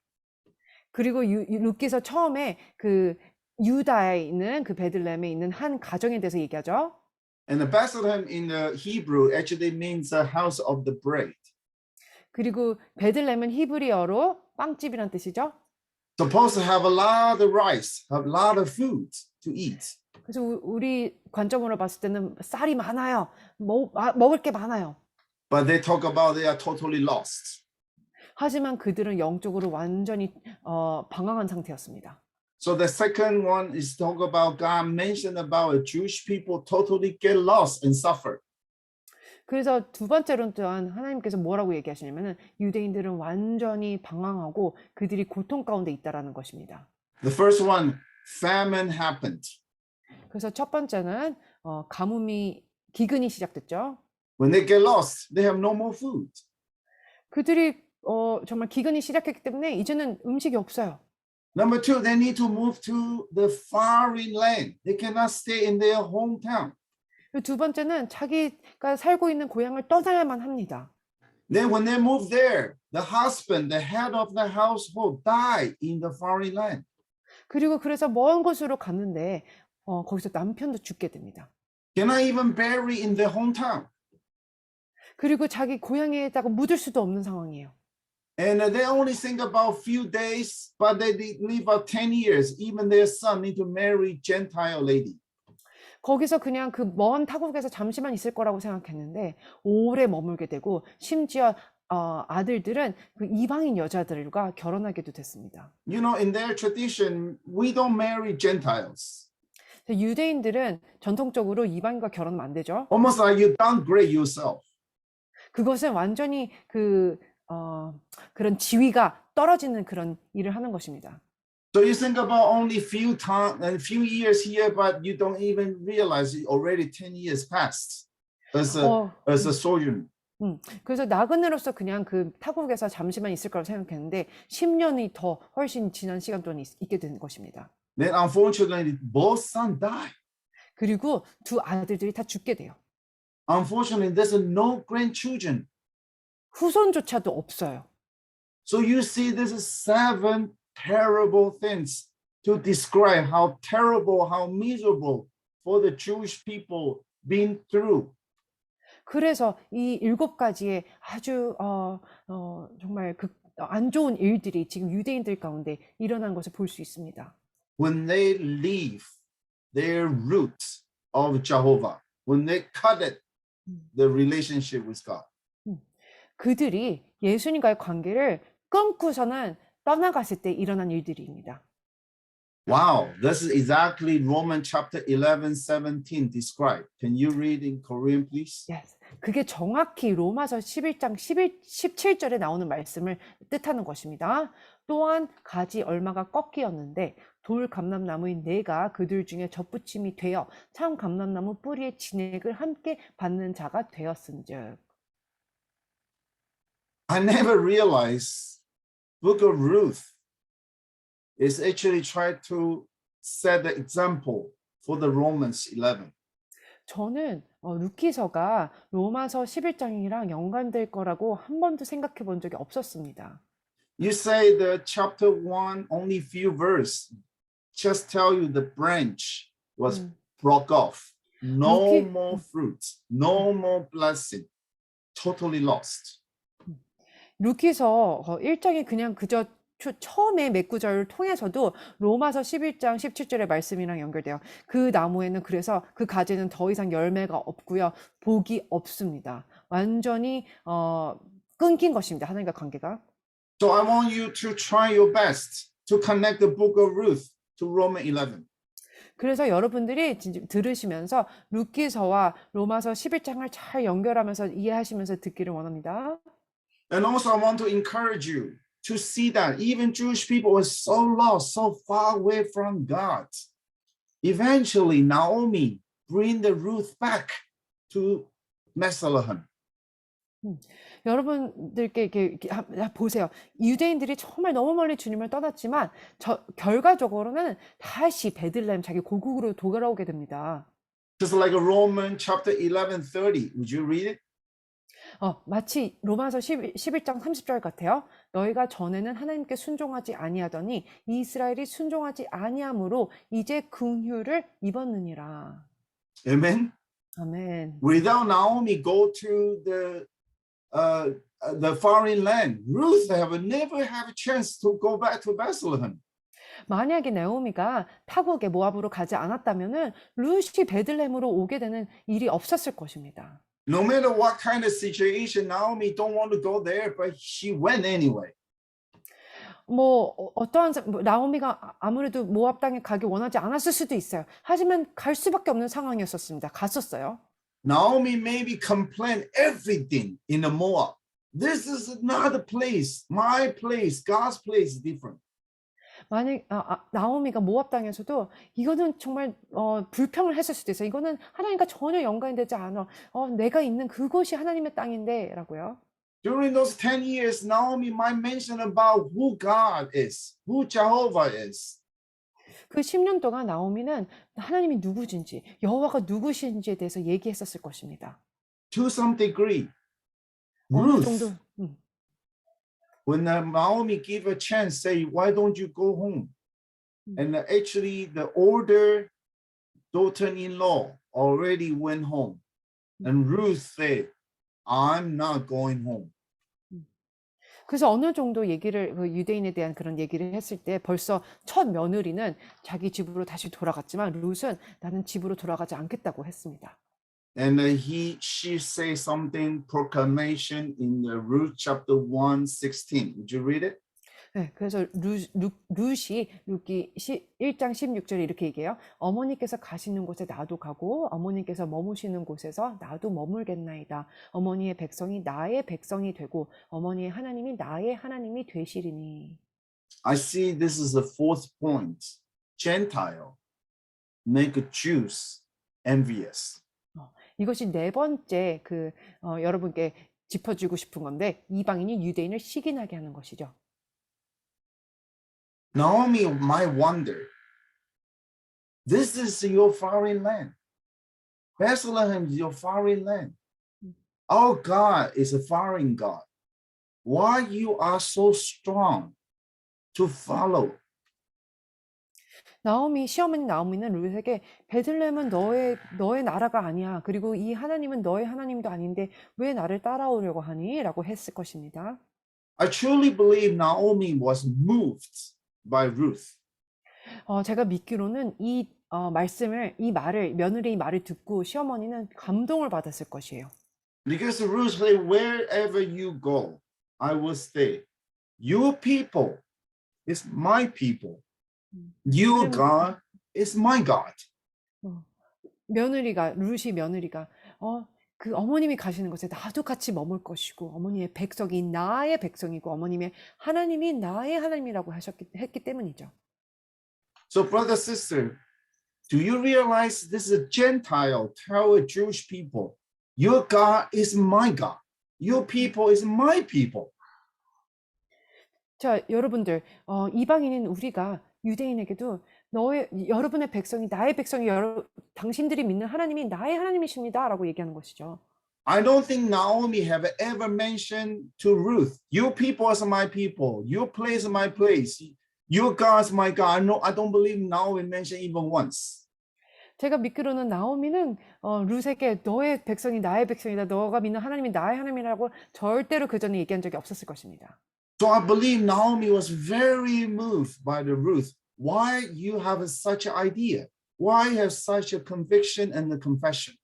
[SPEAKER 2] 그리고 룻기서 처음에 그 유다에 있는 그 베들레헴에 있는 한 가정에 대해서 얘기하죠.
[SPEAKER 1] And the Bethlehem in the Hebrew actually means the house of the bread.
[SPEAKER 2] 그리고 베들레헴은 히브리어로 빵집이란 뜻이죠.
[SPEAKER 1] Supposed to have a lot of rice, have a lot of food to eat.
[SPEAKER 2] 그래서 우리 관점으로 봤을 때는 쌀이 많아요. 먹을 게 많아요.
[SPEAKER 1] But they talk about they are totally lost.
[SPEAKER 2] 하지만 그들은 영적으로 완전히 방황한 상태였습니다.
[SPEAKER 1] So the second one is talk about God mentioned about Jewish people totally get lost and suffer.
[SPEAKER 2] 그래서 두 번째로는 또한 하나님께서 뭐라고 얘기하시냐면은 유대인들은 완전히 방황하고 그들이 고통 가운데 있다라는 것입니다.
[SPEAKER 1] The first one, famine happened.
[SPEAKER 2] 그래서 첫 번째는 기근이 시작됐죠.
[SPEAKER 1] When they get lost, they have no more food.
[SPEAKER 2] 그들이 정말 기근이 시작했기 때문에 이제는 음식이 없어요.
[SPEAKER 1] Number two, they need to move to the foreign land. They cannot stay in their hometown.
[SPEAKER 2] 두 번째는 자기가 살고 있는 고향을 떠나야만 합니다.
[SPEAKER 1] Then when they move there, the husband, the head of the household, die in the foreign land.
[SPEAKER 2] 그리고 그래서 먼 곳으로 갔는데 거기서 남편도 죽게 됩니다.
[SPEAKER 1] Cannot even bury in their hometown.
[SPEAKER 2] 그리고 자기 고향에다가 묻을 수도 없는 상황이에요.
[SPEAKER 1] And they only think about few days, but they live about 10 years. Even their son need to marry Gentile lady.
[SPEAKER 2] 거기서 그냥 그 먼 타국에서 잠시만 있을 거라고 생각했는데 오래 머물게 되고 심지어 아들들은 그 이방인 여자들과 결혼하게도 됐습니다.
[SPEAKER 1] You know, in their tradition, we don't marry Gentiles.
[SPEAKER 2] 유대인들은 전통적으로 이방인과 결혼하면 안 되죠.
[SPEAKER 1] Almost like you downgrade yourself.
[SPEAKER 2] 그것은 완전히 그 그런 지위가 떨어지는 그런 일을 하는 것입니다.
[SPEAKER 1] So you think about only few time and few years here, but you don't even realize it already 10 years passed as a sojourner.
[SPEAKER 2] 그래서 나그네로서 그냥 그 타국에서 잠시만 있을 거라고 생각했는데 10년이 더 훨씬 지난 시간 동안 있게 된 것입니다.
[SPEAKER 1] Then unfortunately, both sons die.
[SPEAKER 2] 그리고 두 아들들이 다 죽게 돼요.
[SPEAKER 1] Unfortunately, there's no grandchildren.
[SPEAKER 2] 후손조차도 없어요.
[SPEAKER 1] So you see, this is 7 terrible things to describe how terrible, how miserable for the Jewish people been through.
[SPEAKER 2] 그래서 이 7가지의 아주 정말 안 좋은 일들이 지금 유대인들 가운데 일어난 것을 볼 수 있습니다.
[SPEAKER 1] When they leave their roots of Jehovah, when they cut it, the relationship with God.
[SPEAKER 2] 그들이 예수님과의 관계를 끊고서는 떠나갔을 때 일어난 일들입니다.
[SPEAKER 1] Wow, this is exactly Romans chapter 11, 17 described. Can you read in Korean, please?
[SPEAKER 2] Yes. 그게 정확히 로마서 11장 17절에 나오는 말씀을 뜻하는 것입니다. 또한 가지 얼마가 꺾이었는데 돌 감람나무인 내가 그들 중에 접붙임이 되어 참 감람나무 뿌리의 진액을 함께 받는 자가 되었은즉.
[SPEAKER 1] I never realized Book of Ruth is actually trying to set the example for the Romans 11.
[SPEAKER 2] 저는 루키서가 로마서 11장이랑 연관될 거라고 한 번도 생각해 본 적이 없었습니다.
[SPEAKER 1] You say the chapter 1, only few verse, just tell you the branch was broke off. No
[SPEAKER 2] Okay.
[SPEAKER 1] more fruits, no more blessing, totally lost.
[SPEAKER 2] 루키서 1장이 그냥 그저 처음에 몇 구절을 통해서도 로마서 11장 17절의 말씀이랑 연결돼요. 그 나무에는 그래서 그 가지는 더 이상 열매가 없고요. 복이 없습니다. 완전히 끊긴 것입니다. 하나님과 관계가.
[SPEAKER 1] So I want you to try your best to connect the book of Ruth to Romans 11.
[SPEAKER 2] 그래서 여러분들이 들으시면서 루키서와 로마서 11장을 잘 연결하면서 이해하시면서 듣기를 원합니다.
[SPEAKER 1] And also I want to encourage you to see that even Jewish people were so lost, so far away from God. Eventually, Naomi bring the Ruth back to Bethlehem.
[SPEAKER 2] 여러분들께 이렇게 보세요. 유대인들이 정말 너무 멀리 주님을 떠났지만 결과적으로는 다시 베들레헴 자기 고국으로 돌아오게 됩니다.
[SPEAKER 1] Just like Romans chapter 11:30. Would you read it?
[SPEAKER 2] 마치 로마서 11장 30절 같아요. 너희가 전에는 하나님께 순종하지 아니하더니 이스라엘이 순종하지 아니함으로 이제 긍휼을 입었느니라.
[SPEAKER 1] Amen.
[SPEAKER 2] 아멘.
[SPEAKER 1] Without Naomi go to the foreign land, Ruth never have a chance to go back to Bethlehem.
[SPEAKER 2] 만약에 나오미가 타국에 모압으로 가지 않았다면은 룻이 베들레헴으로 오게 되는 일이 없었을 것입니다.
[SPEAKER 1] No matter what kind of situation, Naomi don't want to go there, but she went anyway.
[SPEAKER 2] 어떠한 나오미가 아무래도 모압 땅에 가기 원하지 않았을 수도 있어요. 하지만 갈 수밖에 없는 상황이었었습니다. 갔었어요.
[SPEAKER 1] Naomi maybe complained everything in the Moab. This is not a place. My place, God's place is different.
[SPEAKER 2] 만약 나오미가 모압 땅에서도 이거는 정말 불평을 했을 수도 있어요. 이거는 하나님과 전혀 연관이 되지 않아. 내가 있는 그곳이 하나님의 땅인데라고요.
[SPEAKER 1] During those 10 years, Naomi might mention about who God is, who Jehovah is.
[SPEAKER 2] 그 10년 동안 나오미는 하나님이 누구신지, 여호와가 누구신지에 대해서 얘기했었을 것입니다.
[SPEAKER 1] To some degree,
[SPEAKER 2] 어느
[SPEAKER 1] Ruth,
[SPEAKER 2] 정도.
[SPEAKER 1] when Naomi gave a chance, say, why don't you go home? And actually, the older daughter-in-law already went home. And Ruth said, I'm not going home.
[SPEAKER 2] 그래서 어느 정도 얘기를 그 유대인에 대한 그런 얘기를 했을 때 벌써 첫 며느리는 자기 집으로 다시 돌아갔지만 룻은 나는 집으로 돌아가지 않겠다고 했습니다.
[SPEAKER 1] And she says something proclamation in the Ruth chapter 1:16. Would you read it?
[SPEAKER 2] 네, 그래서 룻이 룻기 1장 16절에 이렇게 얘기해요. 어머니께서 가시는 곳에 나도 가고 어머니께서 머무시는 곳에서 나도 머물겠나이다. 어머니의 백성이 나의 백성이 되고 어머니의 하나님이 나의 하나님이 되시리니.
[SPEAKER 1] I see this is the fourth point. Gentile make Jews envious.
[SPEAKER 2] 이것이 네 번째 여러분께 짚어주고 싶은 건데 이방인이 유대인을 시기나게 하는 것이죠.
[SPEAKER 1] Naomi might wonder, this is your foreign land. Bethlehem is your foreign land. Our God is a foreign God. Why you are so strong to follow?
[SPEAKER 2] 시어머니 나오미는 룻에게 베들레헴은 너의 나라가 아니야. 그리고 이 하나님은 너의 하나님도 아닌데 왜 나를 따라오려고 하니? 라고 했을 것입니다.
[SPEAKER 1] I truly believe Naomi was moved by Ruth.
[SPEAKER 2] 제가 믿기로는 이 며느리의 말을 듣고 시어머니는 감동을 받았을 것이에요.
[SPEAKER 1] Because Ruth said, wherever you go, I will stay. Your people is my people. Your God is my God.
[SPEAKER 2] 룻이 며느리가 그 어머님이 가시는 곳에 나도 같이 머물 것이고 어머니의 백성이 나의 백성이고 어머님의 하나님이 나의 하나님이라고 했기 때문이죠.
[SPEAKER 1] So brother, sister, do you realize this is a Gentile tell a Jewish people, your God is my God. Your people is my people.
[SPEAKER 2] 자, 여러분들, 이방인인 우리가 유대인에게도 여러분의 백성이 나의 백성이 당신들이 믿는 하나님이 나의 하나님이십니다라고 얘기하는 것이죠.
[SPEAKER 1] I don't think Naomi have ever mentioned to Ruth, your people is my people, your place is my place, your God is my God. No, I don't believe Naomi mentioned even once.
[SPEAKER 2] 제가 믿기로는 나오미는 룻에게 너의 백성이 나의 백성이다. 너가 믿는 하나님이 나의 하나님이라고 절대로 그 전에 얘기한 적이 없었을 것입니다.
[SPEAKER 1] So I believe Naomi was very moved by the Ruth. Why you have such an idea? Why have such a conviction and a confession?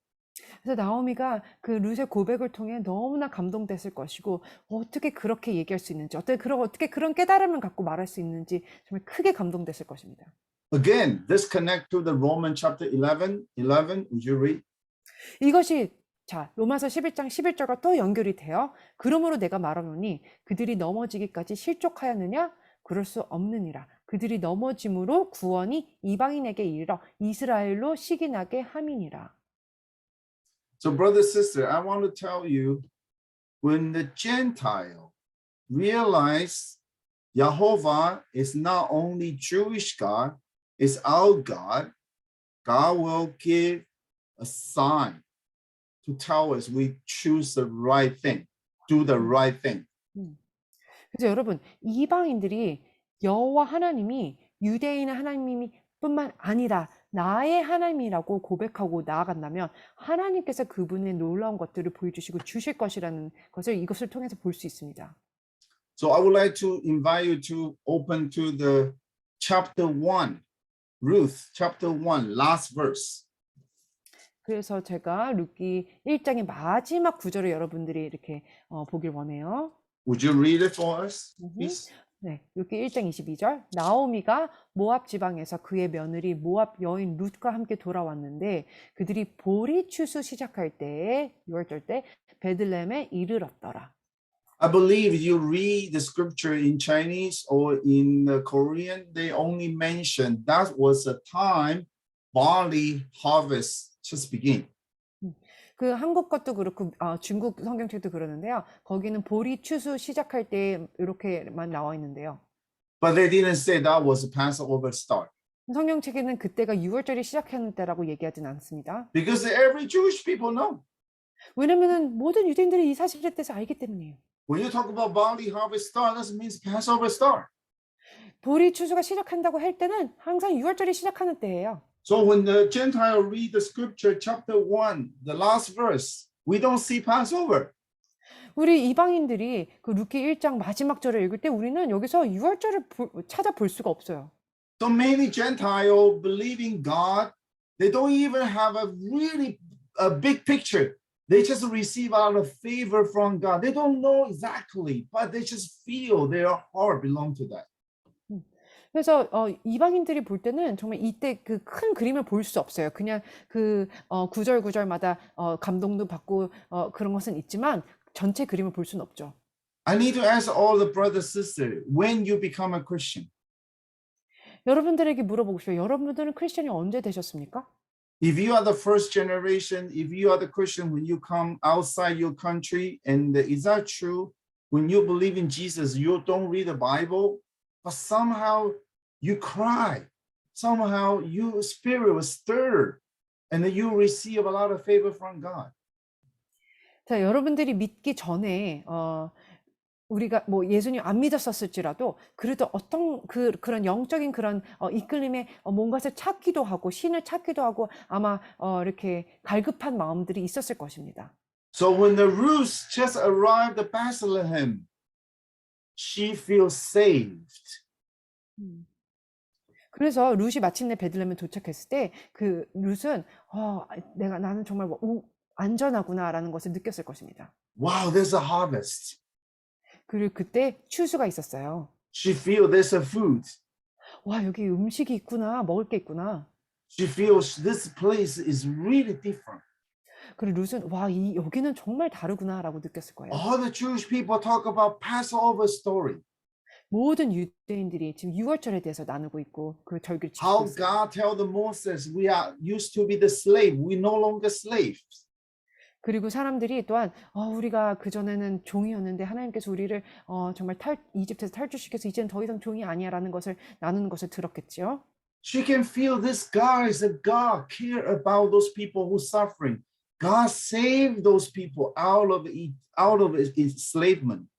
[SPEAKER 2] 그래서 나오미가 그 룻의 고백을 통해 너무나 감동됐을 것이고 어떻게 그렇게 얘기할 수 있는지 어떻게 그런 깨달음을 갖고 말할 수 있는지 정말 크게 감동됐을 것입니다.
[SPEAKER 1] Again, this connect to the Roman chapter 11. Would you read?
[SPEAKER 2] 이것이 로마서 11장 11절과 또 연결이 돼요. 그러므로 내가 말하노니 그들이 넘어지기까지 실족하였느냐? 그럴 수 없느니라. 그들이 넘어짐으로 구원이 이방인에게 이르러 이스라엘로 시기나게 함이니라.
[SPEAKER 1] So brother, sister, I want to tell you, when the Gentile realize Jehovah is not only Jewish God, it's our God, God will give a sign to tell us we choose the right thing, do the right thing.
[SPEAKER 2] 그래서 여러분, 이방인들이 여호와 하나님이 유대인의 하나님이 뿐만 아니라 나의 하나님이라고 고백하고 나아간다면 하나님께서 그분의 놀라운 것들을 보여주시고 주실 것이라는 것을 이것을 통해서 볼 수 있습니다.
[SPEAKER 1] So I would like to invite you to open to the chapter 1, Ruth, chapter 1, last verse.
[SPEAKER 2] 그래서 제가 룻기 1장의 마지막 구절을 여러분들이 이렇게 보길 원해요.
[SPEAKER 1] Would you read it for us, please?
[SPEAKER 2] 네, 룻기 1장 22절. 나오미가 모압 지방에서 그의 며느리 모압 여인 룻과 함께 돌아왔는데 그들이 보리 추수 시작할 때에 6월절 때 베들레헴에 이르렀더라.
[SPEAKER 1] I believe you read the scripture in Chinese or in Korean, they only mention that was the time barley harvest just begin.
[SPEAKER 2] 그 한국 것도 그렇고 중국 성경책도 그러는데요. 거기는 보리 추수 시작할 때 이렇게만 나와 있는데요.
[SPEAKER 1] But they didn't say that was Passover start.
[SPEAKER 2] 성경책에는 그때가 6월절이 시작하는 때라고 얘기하진 않습니다.
[SPEAKER 1] Because every Jewish people know.
[SPEAKER 2] 왜냐면은 모든 유대인들이 이 사실에 대해서 알기 때문이에요.
[SPEAKER 1] When you talk about barley harvest start, that means Passover start.
[SPEAKER 2] 보리 추수가 시작한다고 할 때는 항상 6월절이 시작하는 때예요.
[SPEAKER 1] So when the Gentile read the scripture, chapter 1, the last verse, we don't see Passover.
[SPEAKER 2] 우리 이방인들이 그 룻기 1장 마지막 절을 읽을 때 우리는 여기서 6월절을 찾아볼 수가 없어요.
[SPEAKER 1] So many Gentile believing God, they don't even have a really big picture. They just receive out of favor from God. They don't know exactly, but they just feel their heart belong to that.
[SPEAKER 2] 그래서 이방인들이 볼 때는 정말 이때 그 큰 그림을 볼 수 없어요. 그냥 그 구절 구절마다 감동도 받고 그런 것은 있지만 전체 그림을 볼 수는 없죠.
[SPEAKER 1] I need to ask all the brothers, sisters, when you become a Christian,
[SPEAKER 2] 여러분들에게 물어보고 싶어요. 여러분들은 크리스천이 언제 되셨습니까?
[SPEAKER 1] if you are the first generation, if you are the Christian when you come outside your country, and is that true? When you believe in Jesus, you don't read the Bible, but somehow you cry. Somehow your spirit was stirred, and then you receive a lot of favor from God.
[SPEAKER 2] 자, 여러분들이 믿기 전에 우리가 뭐 예수님 안 믿었었을지라도 그래도 어떤 그런 영적인 그런 이끌림에 뭔가를 찾기도 하고 신을 찾기도 하고 아마 이렇게 갈급한 마음들이 있었을 것입니다.
[SPEAKER 1] So when the Ruth just arrived at Bethlehem, she feels saved.
[SPEAKER 2] 그래서 룻이 마침내 베들레헴에 도착했을 때 그 룻은 나는 정말 안전하구나라는 것을 느꼈을 것입니다.
[SPEAKER 1] Wow, there's a harvest.
[SPEAKER 2] 그리고 그때 추수가 있었어요.
[SPEAKER 1] She feels there's a food.
[SPEAKER 2] 와, 여기 음식이 있구나, 먹을 게 있구나.
[SPEAKER 1] She feels this place is really different.
[SPEAKER 2] 그리고 룻은 여기는 정말 다르구나라고 느꼈을 거예요.
[SPEAKER 1] All the Jewish people talk about Passover story.
[SPEAKER 2] 모든 유대인들이 지금 유월절에 대해서 나누고 있고 그 절기를 지키고
[SPEAKER 1] How
[SPEAKER 2] 있어요.
[SPEAKER 1] God tell the Moses, we are used to be the slave. We no longer slaves.
[SPEAKER 2] 그리고 사람들이 또한 우리가 그전에는 종이었는데 하나님께서 우리를 정말 이집트에서 탈출시켜서 이제는 더 이상 종이 아니야라는 것을 나누는 것을 들었겠죠.
[SPEAKER 1] She can feel this God is a God care about those people who suffering. God saved those people out of enslavement.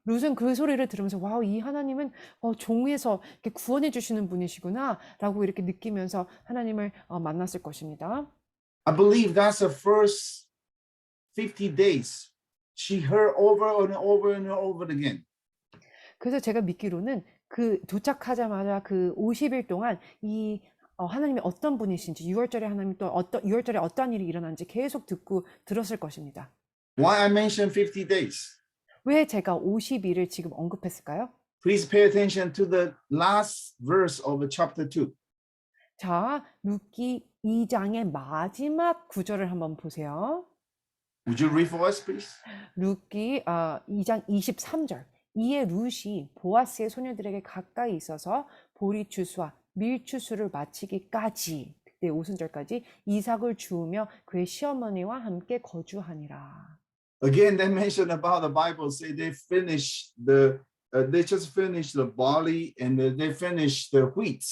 [SPEAKER 2] 룻은 그 소리를 들으면서 이 하나님은 종에서 이렇게 구원해 주시는 분이시구나라고 이렇게 느끼면서 하나님을 만났을 것입니다.
[SPEAKER 1] I believe that's the first 50 days. She heard over and over and over again.
[SPEAKER 2] 그래서 제가 믿기로는 그 도착하자마자 그 50일 동안 이 하나님이 어떤 분이신지 6월절에 하나님이 또 6월절에 어떤 일이 일어난지 계속 듣고 들었을 것입니다.
[SPEAKER 1] Why I mentioned 50 days?
[SPEAKER 2] 왜 제가 50일을 지금 언급했을까요?
[SPEAKER 1] Please pay attention to the last verse of chapter 2.
[SPEAKER 2] 자, 룻기 2장의 마지막 구절을 한번 보세요.
[SPEAKER 1] Would you read for us, please?
[SPEAKER 2] 룻기 2장 23절. 이에 룻이 보아스의 소녀들에게 가까이 있어서 보리추수와 밀추수를 마치기까지, 그때 오순절까지 이삭을 주우며 그의 시어머니와 함께 거주하니라.
[SPEAKER 1] Again, they mentioned about the Bible. Say they just finished the barley and they finished the wheat.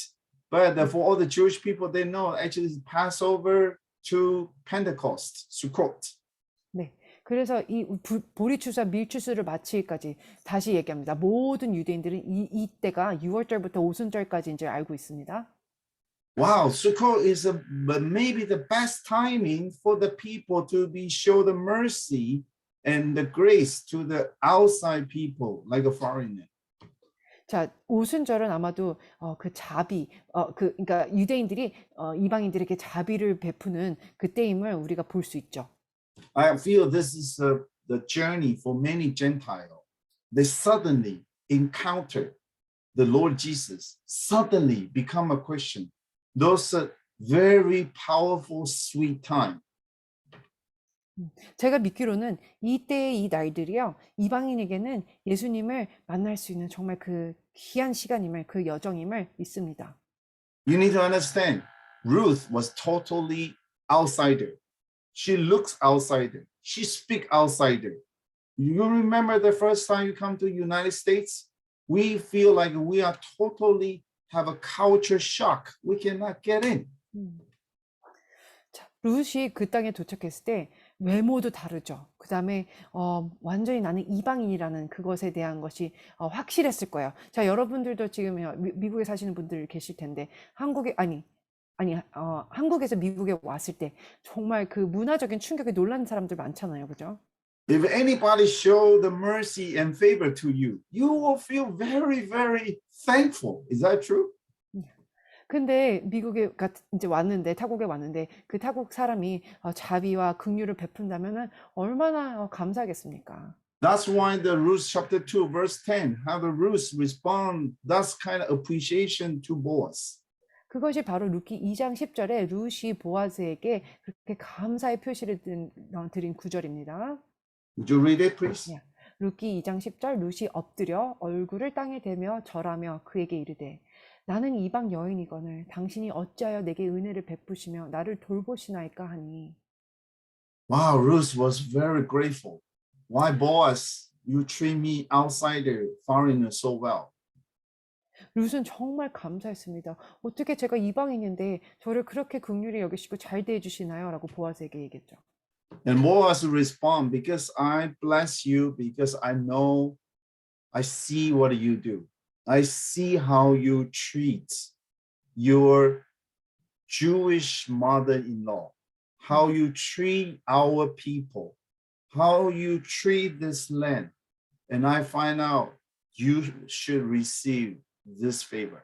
[SPEAKER 1] But for all the Jewish people, they know actually it's Passover to Pentecost, Sukkot.
[SPEAKER 2] 네, 그래서 이 보리추수와 밀추수를 마치기까지 다시 얘기합니다. 모든 유대인들은 이때가 6월절부터 오순절까지 이제 알고 있습니다.
[SPEAKER 1] Wow, Sukkot is maybe the best timing for the people to show the mercy and the grace to the outside people, like a foreigner.
[SPEAKER 2] 자, 오순절은 아마도 그 자비, 그러니까 유대인들이 이방인들에게 자비를 베푸는 그때임을 우리가 볼 수 있죠.
[SPEAKER 1] I feel this is the journey for many Gentiles. They suddenly encounter the Lord Jesus, suddenly become a Christian. Those are very powerful, sweet time.
[SPEAKER 2] 제가 믿기로는 이때의 이 날들이요, 이방인에게는 예수님을 만날 수 있는 정말 그 귀한 시간임을, 그 여정임을 믿습니다.
[SPEAKER 1] You need to understand, Ruth was totally outsider. She looks outsider. She speaks outsider. You remember the first time you come to the United States? We feel like we are totally have a culture shock. We cannot get in.
[SPEAKER 2] 자, 룻이 그 땅에 도착했을 때 외모도 다르죠. 그 다음에 완전히 나는 이방인이라는 그것에 대한 것이 확실했을 거예요. 자, 여러분들도 지금 미국에 사시는 분들 계실 텐데 한국에서 미국에 왔을 때 정말 그 문화적인 충격에 놀란 사람들 많잖아요. 그죠?
[SPEAKER 1] If anybody show the mercy and favor to you, you will feel very, very thankful. Is that true?
[SPEAKER 2] 근데 미국에 이제 왔는데 타국에 왔는데 그 타국 사람이 자비와 긍휼을 베푼다면은 얼마나 감사하겠습니까?
[SPEAKER 1] That's why the Ruth chapter 2, verse 10, how the Ruth respond, that's kind of appreciation to Boaz.
[SPEAKER 2] 그것이 바로 루키 2장 10절에 룻이 보아스에게 그렇게 감사의 표시를 드린 구절입니다.
[SPEAKER 1] Would you read it, please?
[SPEAKER 2] 예. 루키 2장 10절 룻이 엎드려 얼굴을 땅에 대며 절하며 그에게 이르되 나는 이방 여인이거늘 당신이 어찌하여 내게 은혜를 베푸시며 나를 돌보시나이까 하니.
[SPEAKER 1] Wow, Ruth was very grateful. Why, Boaz, you treat me outsider, foreigner so well?
[SPEAKER 2] 룻은 정말 감사했습니다. 어떻게 제가 이방인인데 저를 그렇게 긍휼히 여기시고 잘 대해주시나요? 라고 보아스에게 얘기했죠.
[SPEAKER 1] And Boaz respond, because I bless you, because I know, I see what you do. I see how you treat your Jewish mother-in-law, how you treat our people, how you treat this land. And I find out you should receive this favor.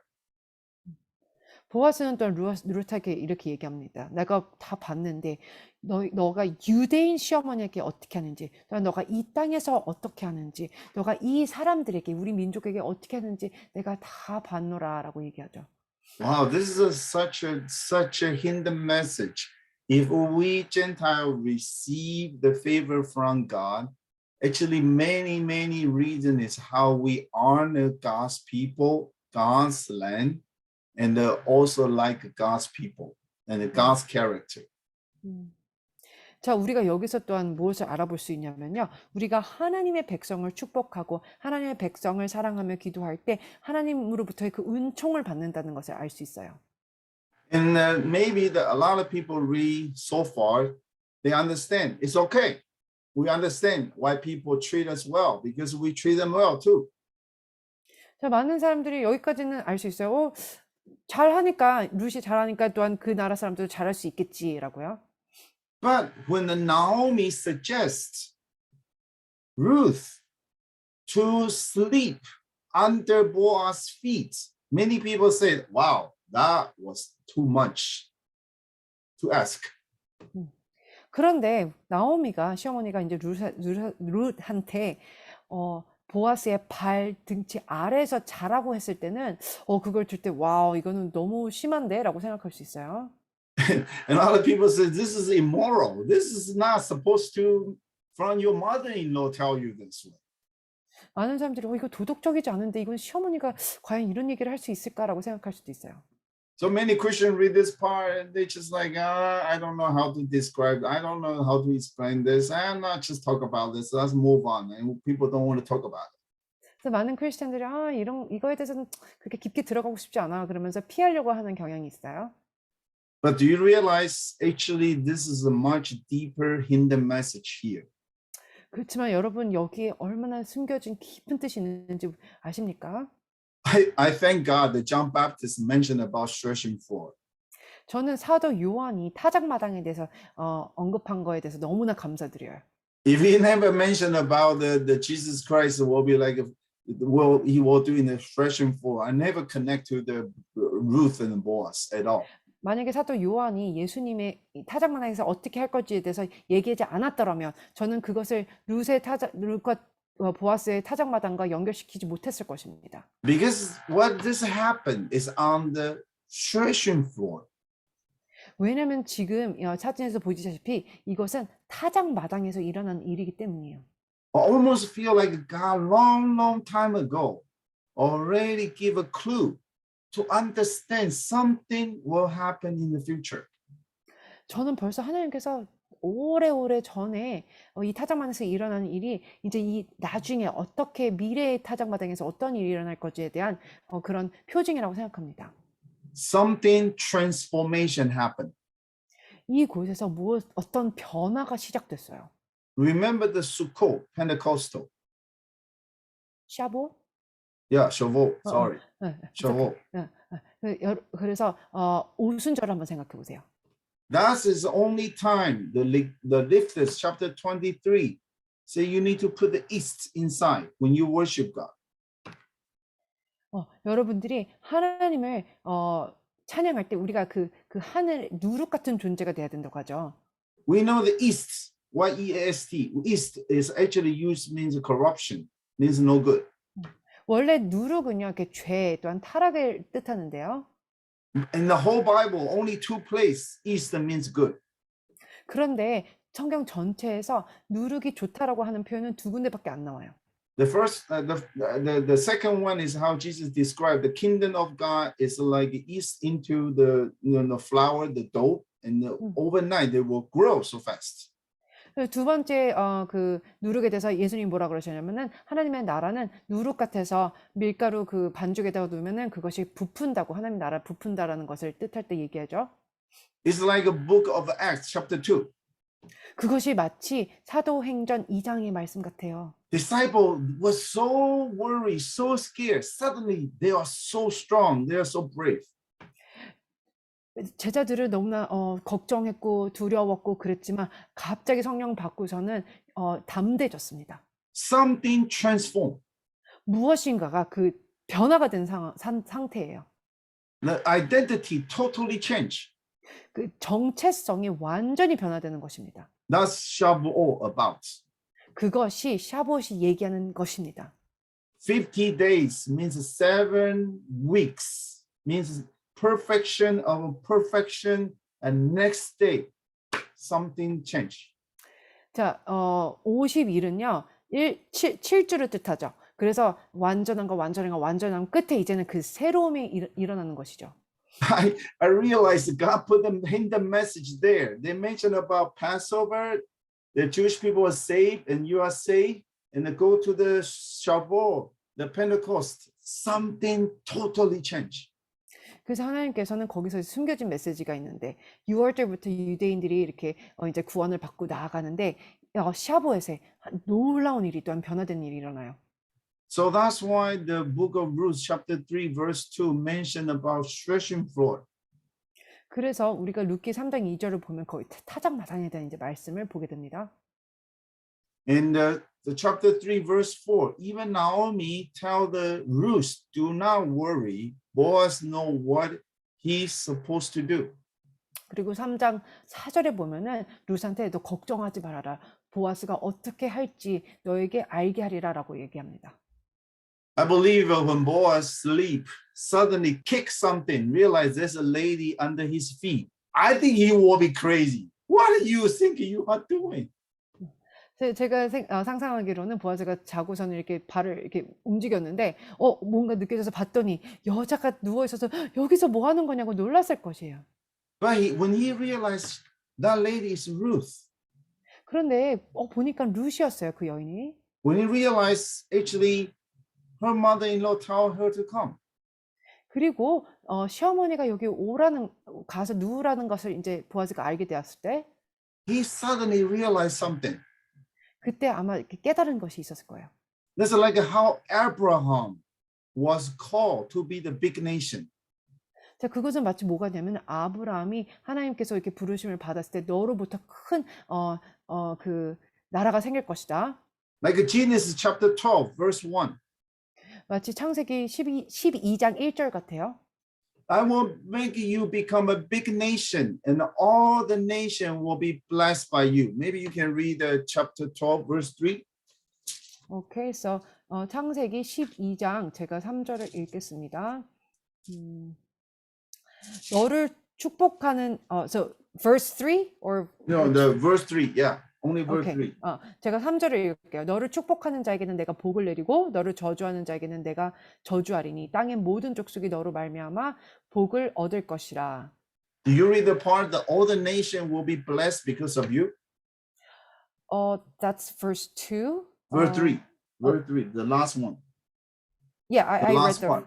[SPEAKER 2] 보아스는 또 룻에게 이렇게 얘기합니다. 내가 다 봤는데 너가 유대인 시어머니에게 어떻게 하는지, 너가 이 땅에서 어떻게 하는지, 너가 이 사람들에게 우리 민족에게 어떻게 하는지 내가 다 봤노라라고 얘기하죠.
[SPEAKER 1] Wow, this is such a hidden message. If we Gentile receive the favor from God, actually many reasons is how we honor God's people, God's land, and also like God's people and God's character.
[SPEAKER 2] 자, 우리가 여기서 또한 무엇을 알아볼 수 있냐면요. 우리가 하나님의 백성을 축복하고 하나님의 백성을 사랑하며 기도할 때 하나님으로부터의 그 은총을 받는다는 것을 알 수 있어요.
[SPEAKER 1] And maybe a lot of people read so far, they understand. It's okay. We understand why people treat us well because we treat them well too.
[SPEAKER 2] 자, 많은 사람들이 여기까지는 알 수 있어요. 잘하니까 룻이 잘하니까 또한 그 나라 사람들도 잘할 수 있겠지라고요.
[SPEAKER 1] But when Naomi suggests Ruth to sleep under Boaz's feet, many people say, wow, that was too much to ask.
[SPEAKER 2] 그런데 나오미가 시어머니가 이제 룻한테 보아스의 발 등치 아래에서 자라고 했을 때는 그걸 들 때 와우 이거는 너무 심한데라고 생각할 수 있어요.
[SPEAKER 1] And other people say this is immoral. This is not supposed to from your mother-in-law tell you this way.
[SPEAKER 2] 많은 사람들이 이거 도덕적이지 않은데 이건 시어머니가 과연 이런 얘기를 할 수 있을까라고 생각할 수도 있어요.
[SPEAKER 1] So many Christians read this part and they just like, I don't know how to describe. I don't know how to explain this. I'm not just talk about this. Let's move on. And people don't want to talk about it.
[SPEAKER 2] 그래서 많은 크리스천들이 이거에 대해서는 그렇게 깊게 들어가고 싶지 않아 그러면서 피하려고 하는 경향이 있어요.
[SPEAKER 1] But do you realize actually this is a much deeper hidden message here?
[SPEAKER 2] 그렇지만 여러분 여기에 얼마나 숨겨진 깊은 뜻이 있는지 아십니까?
[SPEAKER 1] I thank God that John Baptist mentioned about threshing floor.
[SPEAKER 2] 저는 사도 요한이 타작마당에 대해서 언급한 거에 대해서 너무나 감사드려요.
[SPEAKER 1] If he never mentioned about the Jesus Christ will be like well he will do in the threshing floor, I never connect to the Ruth and Boaz at all.
[SPEAKER 2] 만약에 사도 요한이 예수님의 타작마당에서 어떻게 할 건지에 대해서 얘기하지 않았더라면 저는 그것을 룻과 보아스의 타작마당과 연결시키지 못했을 것입니다.
[SPEAKER 1] Because what this happened is on the threshing floor.
[SPEAKER 2] 왜냐하면 지금 사진에서 보시다시피 이것은 타작마당에서 일어난 일이기 때문이에요.
[SPEAKER 1] I almost feel like God long time ago already give a clue to understand something will happen in the future.
[SPEAKER 2] 저는 벌써 하나님께서 오래오래 전에 이 타작마당에서 일어나는 일이 이제 이 나중에 어떻게 미래의 타작마당에서 어떤 일이 일어날 것에 대한 그런 표징이라고 생각합니다.
[SPEAKER 1] Something transformation happened.
[SPEAKER 2] 이곳에서 어떤 변화가 시작됐어요.
[SPEAKER 1] Remember the Sukkot, Pentecostal.
[SPEAKER 2] 샤보?
[SPEAKER 1] Yeah, Shavuot. Sorry,
[SPEAKER 2] 네,
[SPEAKER 1] Shavuot.
[SPEAKER 2] 그래서 오순절 한번 생각해 보세요.
[SPEAKER 1] That is the only time the Leviticus chapter 23 say you need to put the yeast inside when you worship God.
[SPEAKER 2] 여러분들이 하나님을 찬양할 때 우리가 그 하늘 누룩 같은 존재가 돼야 된다고 하죠.
[SPEAKER 1] We know the east, Y-E-A-S-T, east is actually used means corruption, means no good.
[SPEAKER 2] 원래 누룩은요, 이렇게 죄 또한 타락을 뜻하는데요.
[SPEAKER 1] In the whole Bible, only two places, east means good.
[SPEAKER 2] 그런데 성경 전체에서 누룩이 좋다라고 하는 표현은 두 군데밖에 안 나와요.
[SPEAKER 1] The second one is how Jesus described the kingdom of God is like yeast into the flour, the dough, and overnight they will grow so fast.
[SPEAKER 2] 두 번째 그 누룩에 대해서 예수님이 뭐라 그러셨냐면은 하나님의 나라는 누룩 같아서 밀가루 그 반죽에다가 놓으면은 그것이 부푼다고 하나님 나라 부푼다라는 것을 뜻할 때 얘기하죠.
[SPEAKER 1] It's like a book of Acts chapter 2.
[SPEAKER 2] 그것이 마치 사도행전 2장의 말씀 같아요.
[SPEAKER 1] Disciple was so worried, so scared. Suddenly they are so strong, they are so brave.
[SPEAKER 2] 제자들을 너무나 걱정했고 두려웠고 그랬지만 갑자기 성령 받고서는 담대해졌습니다.
[SPEAKER 1] Something transformed.
[SPEAKER 2] 무엇인가가 그 변화가 된 상태예요.
[SPEAKER 1] The identity totally changed.
[SPEAKER 2] 그 정체성이 완전히 변화되는 것입니다.
[SPEAKER 1] That's Shavuot about.
[SPEAKER 2] 그것이 샤봇이 얘기하는 것입니다.
[SPEAKER 1] 50 days means 7 weeks, means perfection of perfection, and next day something changed.
[SPEAKER 2] 자, 50일은요. 7주를 뜻하죠. 그래서 완전한 완전한 끝에 이제는 그 새로움이 일어나는 것이죠.
[SPEAKER 1] I realized God put them in the message there. They mentioned about Passover, the Jewish people are saved and you are saved, and they go to the Shavuot, the Pentecost, something totally changed.
[SPEAKER 2] 그래서 하나님께서는 거기서 숨겨진 메시지가 있는데 6월 때부터 유대인들이 이렇게 이제 구원을 받고 나아가는데 샤보에서 놀라운 일이 또한 변화된 일이 일어나요.
[SPEAKER 1] So that's why the book of Ruth chapter 3 verse 2 mentioned about threshing floor.
[SPEAKER 2] 그래서 우리가 룻기 3장 2절을 보면 거의 타작마당에 대한 이제 말씀을 보게 됩니다.
[SPEAKER 1] In the chapter 3 verse 4, even Naomi tell the Ruth, do not worry, Boaz know what he's supposed to do.
[SPEAKER 2] 그리고 3장 4절에 보면은 룻한테 너 걱정하지 말아라. 보아스가 어떻게 할지 너에게 알게 하리라라고 얘기합니다.
[SPEAKER 1] I believe when Boaz sleep, suddenly kick something, realize there's a lady under his feet. I think he will be crazy. What are you thinking you are doing?
[SPEAKER 2] 제가 상상하기로는 보아스가 자고서는 이렇게 발을 이렇게 움직였는데 뭔가 느껴져서 봤더니 여자가 누워 있어서 여기서 뭐 하는 거냐고 놀랐을 것이에요.
[SPEAKER 1] But when he realized that lady is Ruth,
[SPEAKER 2] 그런데 보니까 룻이었어요, 그 여인이.
[SPEAKER 1] when he realized actually her mother-in-law told her to come.
[SPEAKER 2] 그리고 시어머니가 여기 가서 누우라는 것을 이제 보아스가 알게 되었을 때
[SPEAKER 1] He suddenly realized something.
[SPEAKER 2] 그때 아마 이렇게 깨달은 것이 있었을 거예요.
[SPEAKER 1] That's like how Abraham was called to be the big nation.
[SPEAKER 2] 자, 그것은 마치 뭐가냐면 아브라함이 하나님께서 이렇게 부르심을 받았을 때 너로부터 큰 그 나라가 생길 것이다.
[SPEAKER 1] Like Genesis chapter 12 verse 1.
[SPEAKER 2] 마치 창세기 12장 1절 같아요.
[SPEAKER 1] I will make you become a big nation and all the nation will be blessed by you. Maybe you can read chapter 12 verse 3.
[SPEAKER 2] 오케이, 그래서 창세기 12장 제가 3절을 읽겠습니다. 너를 축복하는 so verse 3 or
[SPEAKER 1] No, the verse 3. Yeah, only verse
[SPEAKER 2] 오케이.
[SPEAKER 1] 3.
[SPEAKER 2] 제가 3절을 읽을게요. 너를 축복하는 자에게는 내가 복을 내리고 너를 저주하는 자에게는 내가 저주하리니 땅의 모든 족속이 너로 말미암아 복을 얻을 것이라.
[SPEAKER 1] Do you read the part that all the nation will be blessed because of you?
[SPEAKER 2] That's verse 2.
[SPEAKER 1] Verse 3. Verse 3, the last one.
[SPEAKER 2] Yeah,
[SPEAKER 1] The
[SPEAKER 2] I read
[SPEAKER 1] last
[SPEAKER 2] the
[SPEAKER 1] part.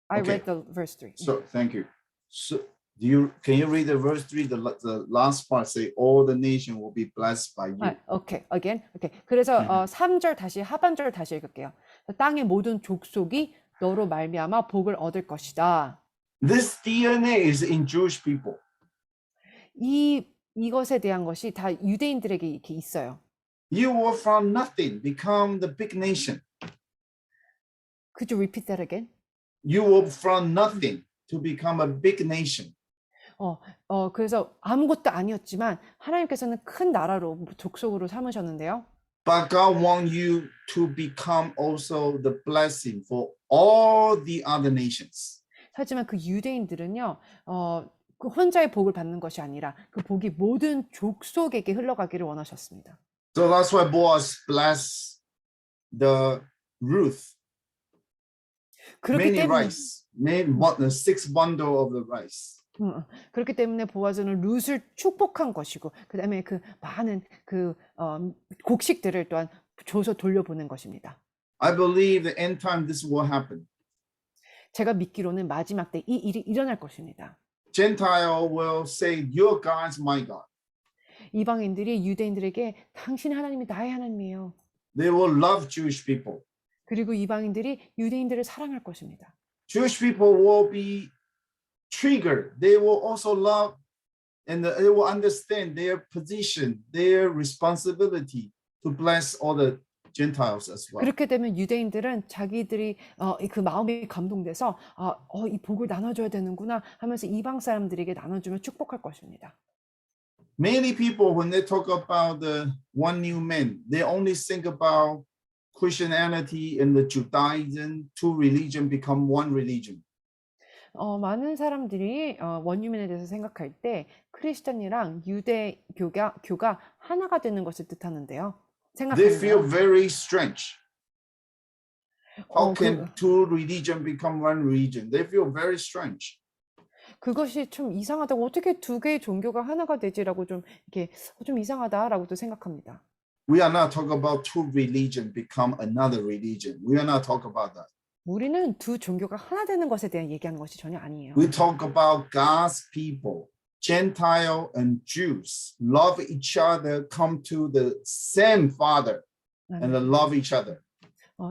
[SPEAKER 2] I
[SPEAKER 1] Okay.
[SPEAKER 2] read the verse 3.
[SPEAKER 1] So thank you. So can you read the verse 3? The last part say all the nation will be blessed by you.
[SPEAKER 2] 오케이, again. 오케이. 그래서 3절 다시 하반절 다시 읽을게요. 땅의 모든 족속이 너로 말미암아 복을 얻을 것이다.
[SPEAKER 1] This DNA is in Jewish people.
[SPEAKER 2] 이것에 대한 것이 다 유대인들에게 이렇게 있어요.
[SPEAKER 1] You will from nothing become the big nation.
[SPEAKER 2] Could you repeat that again?
[SPEAKER 1] You will from nothing to become a big nation.
[SPEAKER 2] 그래서 아무것도 아니었지만 하나님께서는 큰 나라로 족속으로 삼으셨는데요.
[SPEAKER 1] But God wants you to become also the blessing for all the other nations.
[SPEAKER 2] 하지만 그 유대인들은요, 그 혼자의 복을 받는 것이 아니라 그 복이 모든 족속에게 흘러가기를 원하셨습니다.
[SPEAKER 1] So that's why Boaz blessed the Ruth.
[SPEAKER 2] 그렇기
[SPEAKER 1] Many
[SPEAKER 2] 때문에
[SPEAKER 1] rice, made the 6 bundle of the rice.
[SPEAKER 2] 그렇기 때문에 보아즈는 룻을 축복한 것이고, 그다음에 그 많은 그 곡식들을 또한 줘서 돌려보낸 것입니다.
[SPEAKER 1] I believe the end time this will happen.
[SPEAKER 2] 제가 믿기로는 마지막 때 이 일이 일어날 것입니다.
[SPEAKER 1] Gentile will say, "Your God is my God."
[SPEAKER 2] 이방인들이 유대인들에게 당신의 하나님이 나의 하나님이에요.
[SPEAKER 1] They will love Jewish people.
[SPEAKER 2] 그리고 이방인들이 유대인들을 사랑할 것입니다.
[SPEAKER 1] Jewish people will be triggered. They will also love and they will understand their position, their responsibility to bless all the Gentiles as well.
[SPEAKER 2] 그렇게 되면 유대인들은 자기들이 그 마음이 감동돼서 이 복을 나눠줘야 되는구나 하면서 이방 사람들에게 나눠주며 축복할 것입니다.
[SPEAKER 1] Many people, when they talk about the one new man, they only think about Christianity and the Judaism, two religions become one religion.
[SPEAKER 2] 많은 사람들이 원유맨에 대해서 생각할 때 크리스천이랑 유대교가 하나가 되는 것을 뜻하는데요.
[SPEAKER 1] They feel
[SPEAKER 2] 생각하는데요.
[SPEAKER 1] very strange. How
[SPEAKER 2] 어,
[SPEAKER 1] can two religions become one religion? They feel very strange.
[SPEAKER 2] 그것이 좀 이상하다고 어떻게 두 개의 종교가 하나가 되지라고 좀 이렇게 좀 이상하다라고도 생각합니다.
[SPEAKER 1] We are not talking about two religions become another religion. We are not talking about that.
[SPEAKER 2] 우리는 두 종교가 하나 되는 것에 대한 얘기하는 것이 전혀 아니에요.
[SPEAKER 1] We talk about God's people, Gentile and Jews, love each other, come to the same Father, and love each other.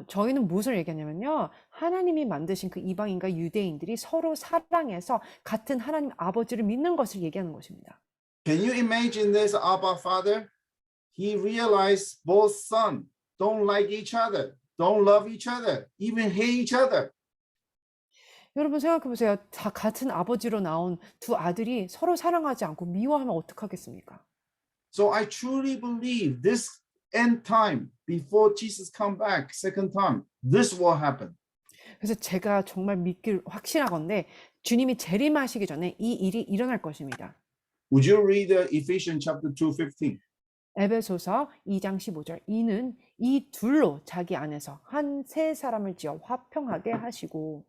[SPEAKER 2] 저희는 무엇을 얘기하냐면요. 하나님이 만드신 그 이방인과 유대인들이 서로 사랑해서 같은 하나님 아버지를 믿는 것을 얘기하는 것입니다.
[SPEAKER 1] Can you imagine this Abba Father? He realized both sons don't like each other, don't love each other, even hate each other.
[SPEAKER 2] 여러분 생각해 보세요. 다 같은 아버지로 나온 두 아들이 서로 사랑하지 않고 미워하면 어떡하겠습니까?
[SPEAKER 1] So I truly believe this end time, before Jesus come back second time, this will happen.
[SPEAKER 2] 그래서 제가 정말 믿길 확신하건대 주님이 재림하시기 전에 이 일이 일어날 것입니다.
[SPEAKER 1] Would you read Ephesians chapter 2:15?
[SPEAKER 2] 에베소서 2장 15절. 이는 이 둘로 자기 안에서 한 세 사람을 지어 화평하게 하시고.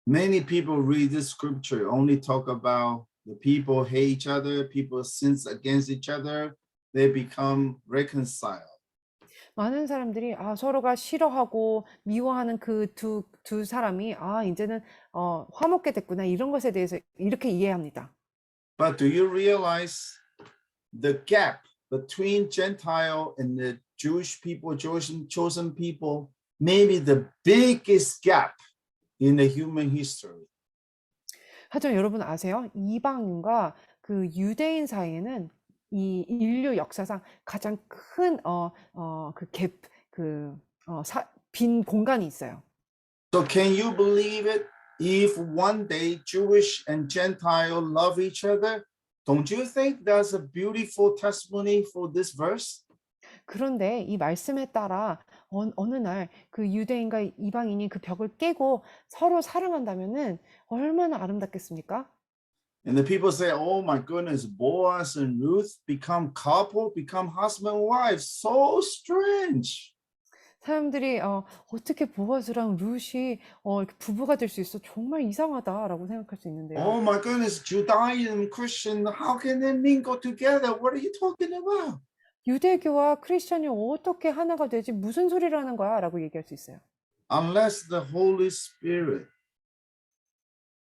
[SPEAKER 1] Many people read this scripture, only talk about the people hate each other, people sins against each other, they become reconciled.
[SPEAKER 2] 많은 사람들이 서로가 싫어하고 미워하는 그 두 사람이 이제는 화목게 됐구나 이런 것에 대해서 이렇게 이해합니다.
[SPEAKER 1] But do you realize the gap between Gentile and the Jewish people, chosen people, maybe the biggest gap in the human history?
[SPEAKER 2] 하지만 여러분 아세요? 이방인과 그 유대인 사이에는 이 인류 역사상 가장 큰 빈 공간이 있어요.
[SPEAKER 1] So can you believe it? If one day Jewish and Gentile love each other, don't you think that's a beautiful testimony for this verse?
[SPEAKER 2] 그런데 이 말씀에 따라 어느 날 그 유대인과 이방인이 그 벽을 깨고 서로 사랑한다면은 얼마나 아름답겠습니까?
[SPEAKER 1] And the people say, "Oh my goodness, Boaz and Ruth become couple, become husband and wife. So strange."
[SPEAKER 2] 사람들이 어떻게 보아즈랑 룻이 이렇게 부부가 될 수 있어? 정말 이상하다라고 생각할 수 있는데요.
[SPEAKER 1] Oh my goodness, Judaism, Christian, how can they mingle together? What are you talking about?
[SPEAKER 2] 유대교와 크리스천이 어떻게 하나가 되지? 무슨 소리를 하는 거야? 라고 얘기할 수 있어요.
[SPEAKER 1] Unless the Holy Spirit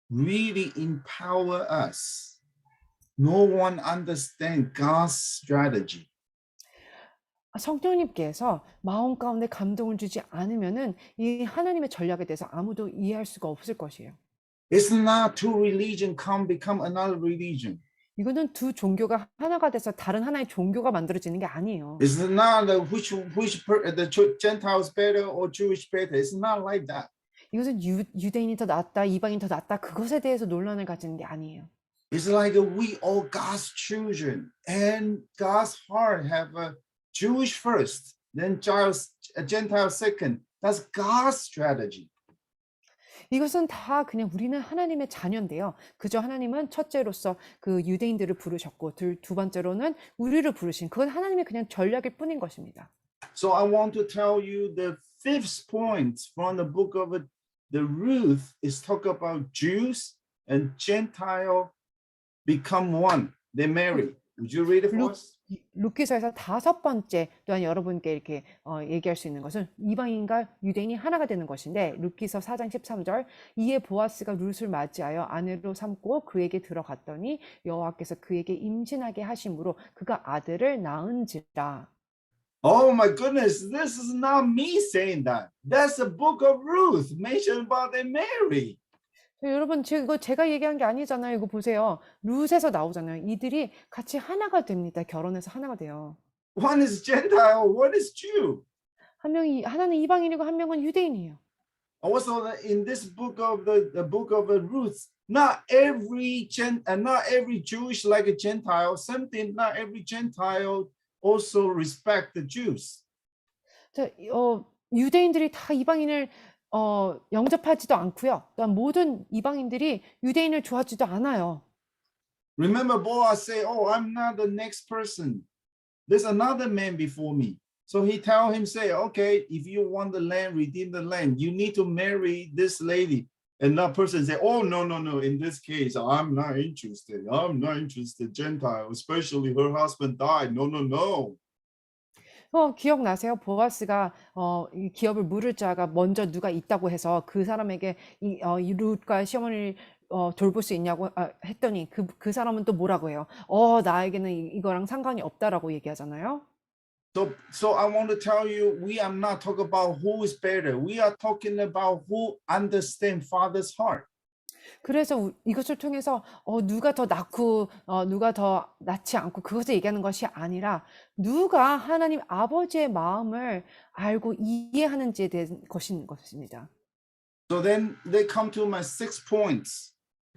[SPEAKER 1] really empower us, no one understands God's strategy.
[SPEAKER 2] 성령님께서 마음 가운데 감동을 주지 않으면은 이 하나님의 전략에 대해서 아무도 이해할 수가 없을 것이에요.
[SPEAKER 1] It's not two religions become another religion.
[SPEAKER 2] 이거는 두 종교가 하나가 돼서 다른 하나의 종교가 만들어지는 게 아니에요.
[SPEAKER 1] It's not which the Gentiles better or Jewish better. It's not like that.
[SPEAKER 2] 이것은 유대인이 더 낫다, 이방인이 더 낫다 그것에 대해서 논란을 가지는 게 아니에요.
[SPEAKER 1] It's like we all God's children, and God's heart have a Jewish first, then Gentile second. That's God's strategy.
[SPEAKER 2] 이것은 다 그냥 우리는 하나님의 자녀인데요. 그저 하나님은 첫째로서 그 유대인들을 부르셨고 두 번째로는 우리를 부르신 그건 하나님의 그냥 전략일 뿐인 것입니다.
[SPEAKER 1] So I want to tell you the fifth point from the book of the Ruth is talk about Jews and Gentile become one. They marry. Would you read it for us?
[SPEAKER 2] 룻기서에서 5번째 또한 여러분께 이렇게 얘기할 수 있는 것은 이방인과 유대인이 하나가 되는 것인데 룻기서 4장 13절 이에 보아스가 룻을 맞이하여 아내로 삼고 그에게 들어갔더니 여호와께서 그에게 임신하게 하심으로 그가 아들을 낳은지라.
[SPEAKER 1] Oh my goodness, this is not me saying that. That's the book of Ruth mentioned about they marry.
[SPEAKER 2] 여러분 지금 이거 제가 얘기한 게 아니잖아요. 이거 보세요. 룻에서 나오잖아요. 이들이 같이 하나가 됩니다. 결혼해서 하나가 돼요.
[SPEAKER 1] One is Gentile, one is Jew.
[SPEAKER 2] 하나는 이방인이고 한 명은 유대인이에요.
[SPEAKER 1] Also, in this book of the book of Ruth, not every Jewish like a Gentile. Something, not every Gentile also respect the Jews.
[SPEAKER 2] 자, 유대인들이 다 이방인을 영접하지도 않고요. 또한 모든 이방인들이 유대인을 좋아하지도 않아요.
[SPEAKER 1] Remember, Boaz say, "Oh, I'm not the next person. There's another man before me." So he tell him, say, "Okay, if you want the land, redeem the land. You need to marry this lady." And that person say, "Oh, no. In this case, I'm not interested. I'm not interested. Gentile, especially her husband died. No."
[SPEAKER 2] 기억나세요? 보아스가 이 기업을 물을 자가 먼저 누가 있다고 해서 그 사람에게 이 룻과 시어머니를 돌볼 수 있냐고 했더니 그 사람은 또 뭐라고 해요? 나에게는 이거랑 상관이 없다라고 얘기하잖아요.
[SPEAKER 1] So I want to tell you, we are not talking about who is better. We are talking about who understands Father's heart.
[SPEAKER 2] 그래서 이것을 통해서 누가 더 낫고 누가 더 낫지 않고 그것을 얘기하는 것이 아니라 누가 하나님 아버지의 마음을 알고 이해하는지에 대한 것입니다.
[SPEAKER 1] So then they come to my 6 points.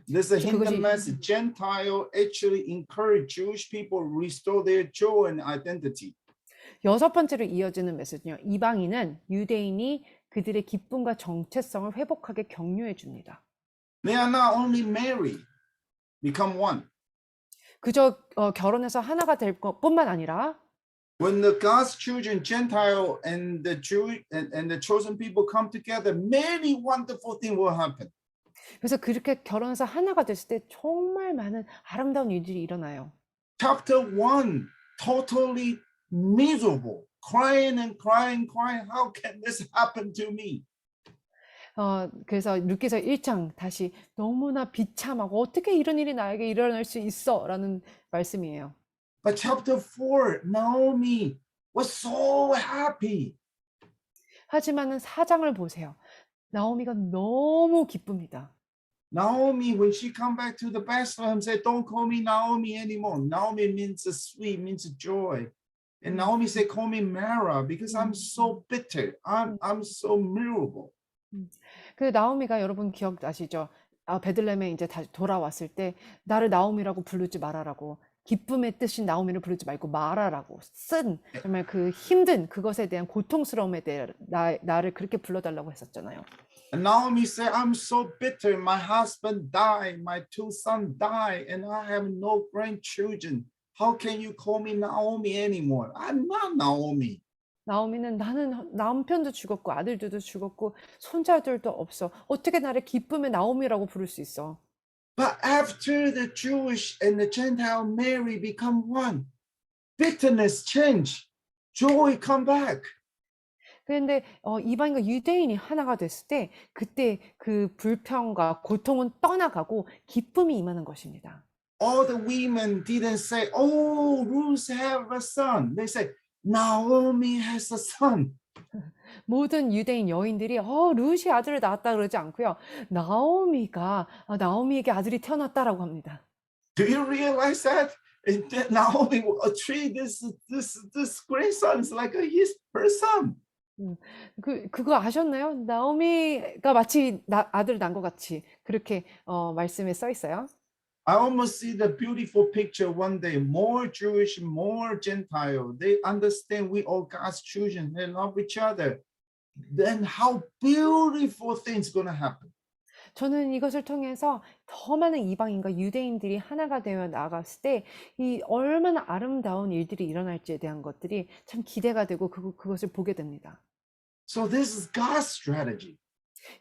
[SPEAKER 1] There's a hidden message. Gentile actually encourage Jewish people to restore their joy and identity.
[SPEAKER 2] 6번째로 이어지는 메시지는요. 이방인은 유대인이 그들의 기쁨과 정체성을 회복하게 격려해 줍니다.
[SPEAKER 1] They are not only married, become one.
[SPEAKER 2] 그저 결혼해서 하나가 될 것뿐만 아니라
[SPEAKER 1] When the God's children, Gentile and the Jew and the chosen people come together, many wonderful things will happen.
[SPEAKER 2] 그래서 그렇게 결혼해서 하나가 됐을 때 정말 많은 아름다운 일들이 일어나요.
[SPEAKER 1] Chapter 1, totally miserable, crying. How can this happen to me?
[SPEAKER 2] 그래서 룻기서 1장 다시 너무나 비참하고 어떻게 이런 일이 나에게 일어날 수 있어라는 말씀이에요.
[SPEAKER 1] But chapter 4, Naomi was so happy.
[SPEAKER 2] 하지만은 4장을 보세요. 나오미가 너무 기쁩니다.
[SPEAKER 1] Naomi, when she come back to the Bethlehem, said, "Don't call me Naomi anymore." Naomi means sweet, means joy. And Naomi said, "Call me Mara, because I'm so bitter. I'm so miserable."
[SPEAKER 2] 그 나오미가 여러분 기억나시죠? 베들레헴에 이제 다시 돌아왔을 때 나를 나오미라고 부르지 말아라고 기쁨의 뜻인 나오미를 부르지 말고 마라라고 쓴 정말 그 힘든 그것에 대한 고통스러움에 대해 나를 그렇게 불러달라고 했었잖아요.
[SPEAKER 1] And Naomi said, "I'm so bitter. My husband died. My 2 sons died, and I have no grandchildren. How can you call me Naomi anymore? I'm not Naomi."
[SPEAKER 2] 나오미는 나는 남편도 죽었고 아들들도 죽었고 손자들도 없어. 어떻게 나를 기쁨의 나오미라고 부를 수 있어?
[SPEAKER 1] But after the Jewish and the Gentile Mary become one, bitterness change, joy come back.
[SPEAKER 2] 그런데 이방인과 유대인이 하나가 됐을 때 그때 그 불평과 고통은 떠나가고 기쁨이 임하는 것입니다.
[SPEAKER 1] All the women didn't say, "Oh, Ruth have a son." They say, "Naomi has a son."
[SPEAKER 2] 모든 유대인 여인들이 룻이 아들을 낳았다 그러지 않고요. 나오미에게 아들이 태어났다라고 합니다.
[SPEAKER 1] Do you realize that? And that Naomi will treat this grandson like her son.
[SPEAKER 2] 그거 아셨나요? 나오미가 마치 아들 난 것 같이 그렇게 말씀에 써 있어요.
[SPEAKER 1] I almost see the beautiful picture one day. More Jewish, more Gentile. They understand we all God's children. They love each other. Then how beautiful things gonna happen.
[SPEAKER 2] 저는 이것을 통해서 더 많은 이방인과 유대인들이 하나가 되어 나갔을 때 이 얼마나 아름다운 일들이 일어날지에 대한 것들이 참 기대가 되고 그것을 보게 됩니다.
[SPEAKER 1] So this is God's strategy.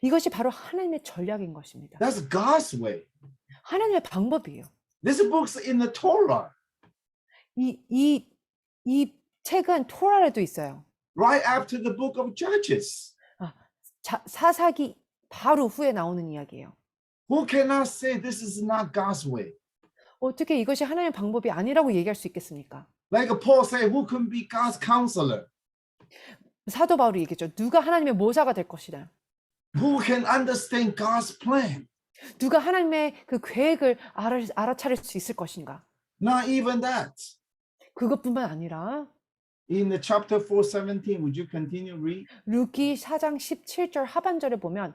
[SPEAKER 2] 이것이 바로 하나님의 전략인 것입니다.
[SPEAKER 1] That's God's way.
[SPEAKER 2] 하나님의 방법이에요.
[SPEAKER 1] This book's in the Torah.
[SPEAKER 2] 이 책은 토라에도 있어요.
[SPEAKER 1] Right after the book of Judges.
[SPEAKER 2] 사사기 바로 후에 나오는 이야기예요.
[SPEAKER 1] Who cannot say this is not God's way?
[SPEAKER 2] 어떻게 이것이 하나님의 방법이 아니라고 얘기할 수 있겠습니까?
[SPEAKER 1] Like Paul said, who can be God's counselor?
[SPEAKER 2] 사도 바울이 얘기했죠. 누가 하나님의 모사가 될 것이다.
[SPEAKER 1] Who can understand God's plan?
[SPEAKER 2] 누가 하나님의 그 계획을 알아차릴 수 있을 것인가?
[SPEAKER 1] Not even that.
[SPEAKER 2] 그것뿐만 아니라
[SPEAKER 1] In the chapter 4:17, would you continue read?
[SPEAKER 2] 루키 4장 17절 하반절에 보면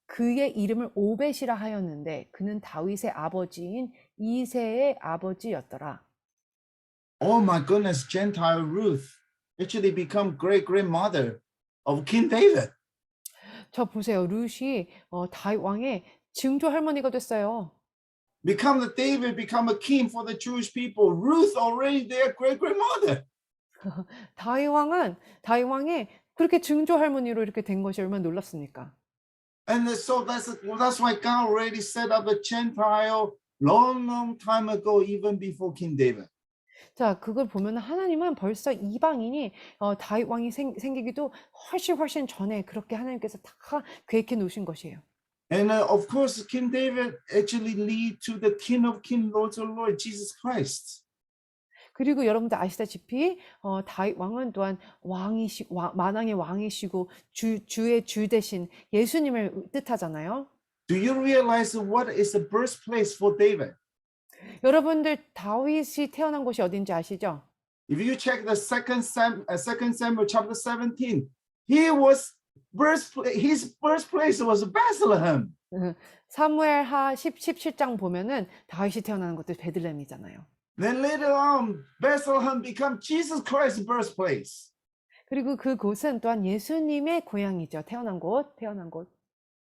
[SPEAKER 2] 그의 이름을 오벳이라 하였는데 그는 다윗의 아버지인 이새의 아버지였더라.
[SPEAKER 1] Oh my goodness, Gentile Ruth actually become great grandmother of King David.
[SPEAKER 2] 저 보세요. 룻이 다윗 왕의 증조 할머니가 됐어요.
[SPEAKER 1] Become the David, become a king for the Jewish people. Ruth already their great grandmother.
[SPEAKER 2] 다윗 왕의 그렇게 증조 할머니로 이렇게 된 것이 얼마나 놀랍습니까?
[SPEAKER 1] And so that's why God already set up a Gentile long time ago, even before King David.
[SPEAKER 2] 자, 그걸 보면 하나님은 벌써 이방인이 다윗 왕이 생기기도 훨씬 전에 그렇게 하나님께서 다 계획해 놓으신 것이에요.
[SPEAKER 1] And of course, King David actually lead to the King of Kings, Lord of Lords, Jesus Christ.
[SPEAKER 2] 그리고 여러분들 아시다시피 다윗 왕은 또한 만왕의 왕이시고 주의 주 대신 예수님을 뜻하잖아요.
[SPEAKER 1] Do you realize what is the birthplace for David?
[SPEAKER 2] 여러분들 다윗이 태어난 곳이 어딘지 아시죠?
[SPEAKER 1] If you check the second Samuel chapter 17, his birthplace was Bethlehem.
[SPEAKER 2] 사무엘하 17장 보면은 다윗이 태어나는 것도 베들레헴이잖아요.
[SPEAKER 1] Then later on, Bethlehem become Jesus Christ's birthplace.
[SPEAKER 2] 그리고 그곳은 또한 예수님의 고향이죠. 태어난 곳.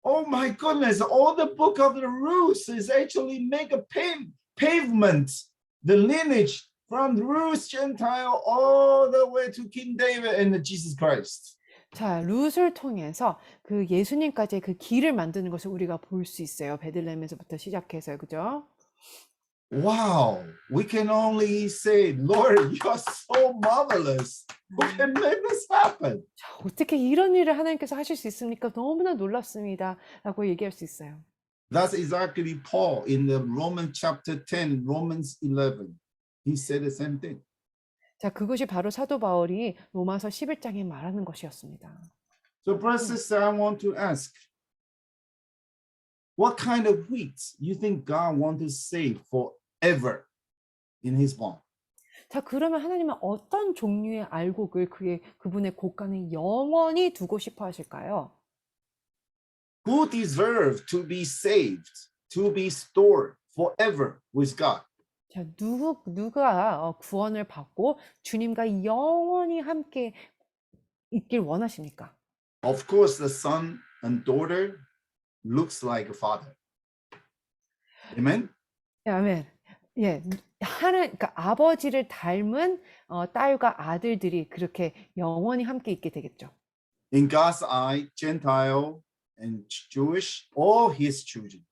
[SPEAKER 1] Oh my goodness, all the book of the Ruth is actually make a pavement, the lineage from Ruth Gentile all the way to King David and Jesus Christ.
[SPEAKER 2] 자, 룻을 통해서 그 예수님까지의 그 길을 만드는 것을 우리가 볼 수 있어요. 베들레헴에서부터 시작해서요. 그죠?
[SPEAKER 1] Wow, we can only say, Lord, you're so marvelous. Who can make this happen?
[SPEAKER 2] 자, 어떻게 이런 일을 하나님께서 하실 수 있습니까? 너무나 놀랍습니다. 라고 얘기할 수 있어요.
[SPEAKER 1] That's exactly Paul in the Romans chapter 10, Romans 11. He said the same thing.
[SPEAKER 2] 자, 그것이 바로 사도 바울이 로마서 11장에 말하는 것이었습니다.
[SPEAKER 1] So, brothers and sisters, I want to ask, what kind of wheat you think God wants to save forever in his barn?
[SPEAKER 2] 자, 그러면 하나님은 어떤 종류의 알곡을 그분의 곳간에 영원히 두고 싶어 하실까요?
[SPEAKER 1] Who deserve to be saved, to be stored forever with God?
[SPEAKER 2] 자, 누가 구원을 받고 주님과 영원히 함께 있길 원하십니까?
[SPEAKER 1] Of course, the son and daughter looks like a father. Amen?
[SPEAKER 2] 아멘. 예, 그러니까 아버지를 닮은 딸과 아들들이 그렇게 영원히 함께 있게 되겠죠.
[SPEAKER 1] In God's eye, Gentile and Jewish, all his children.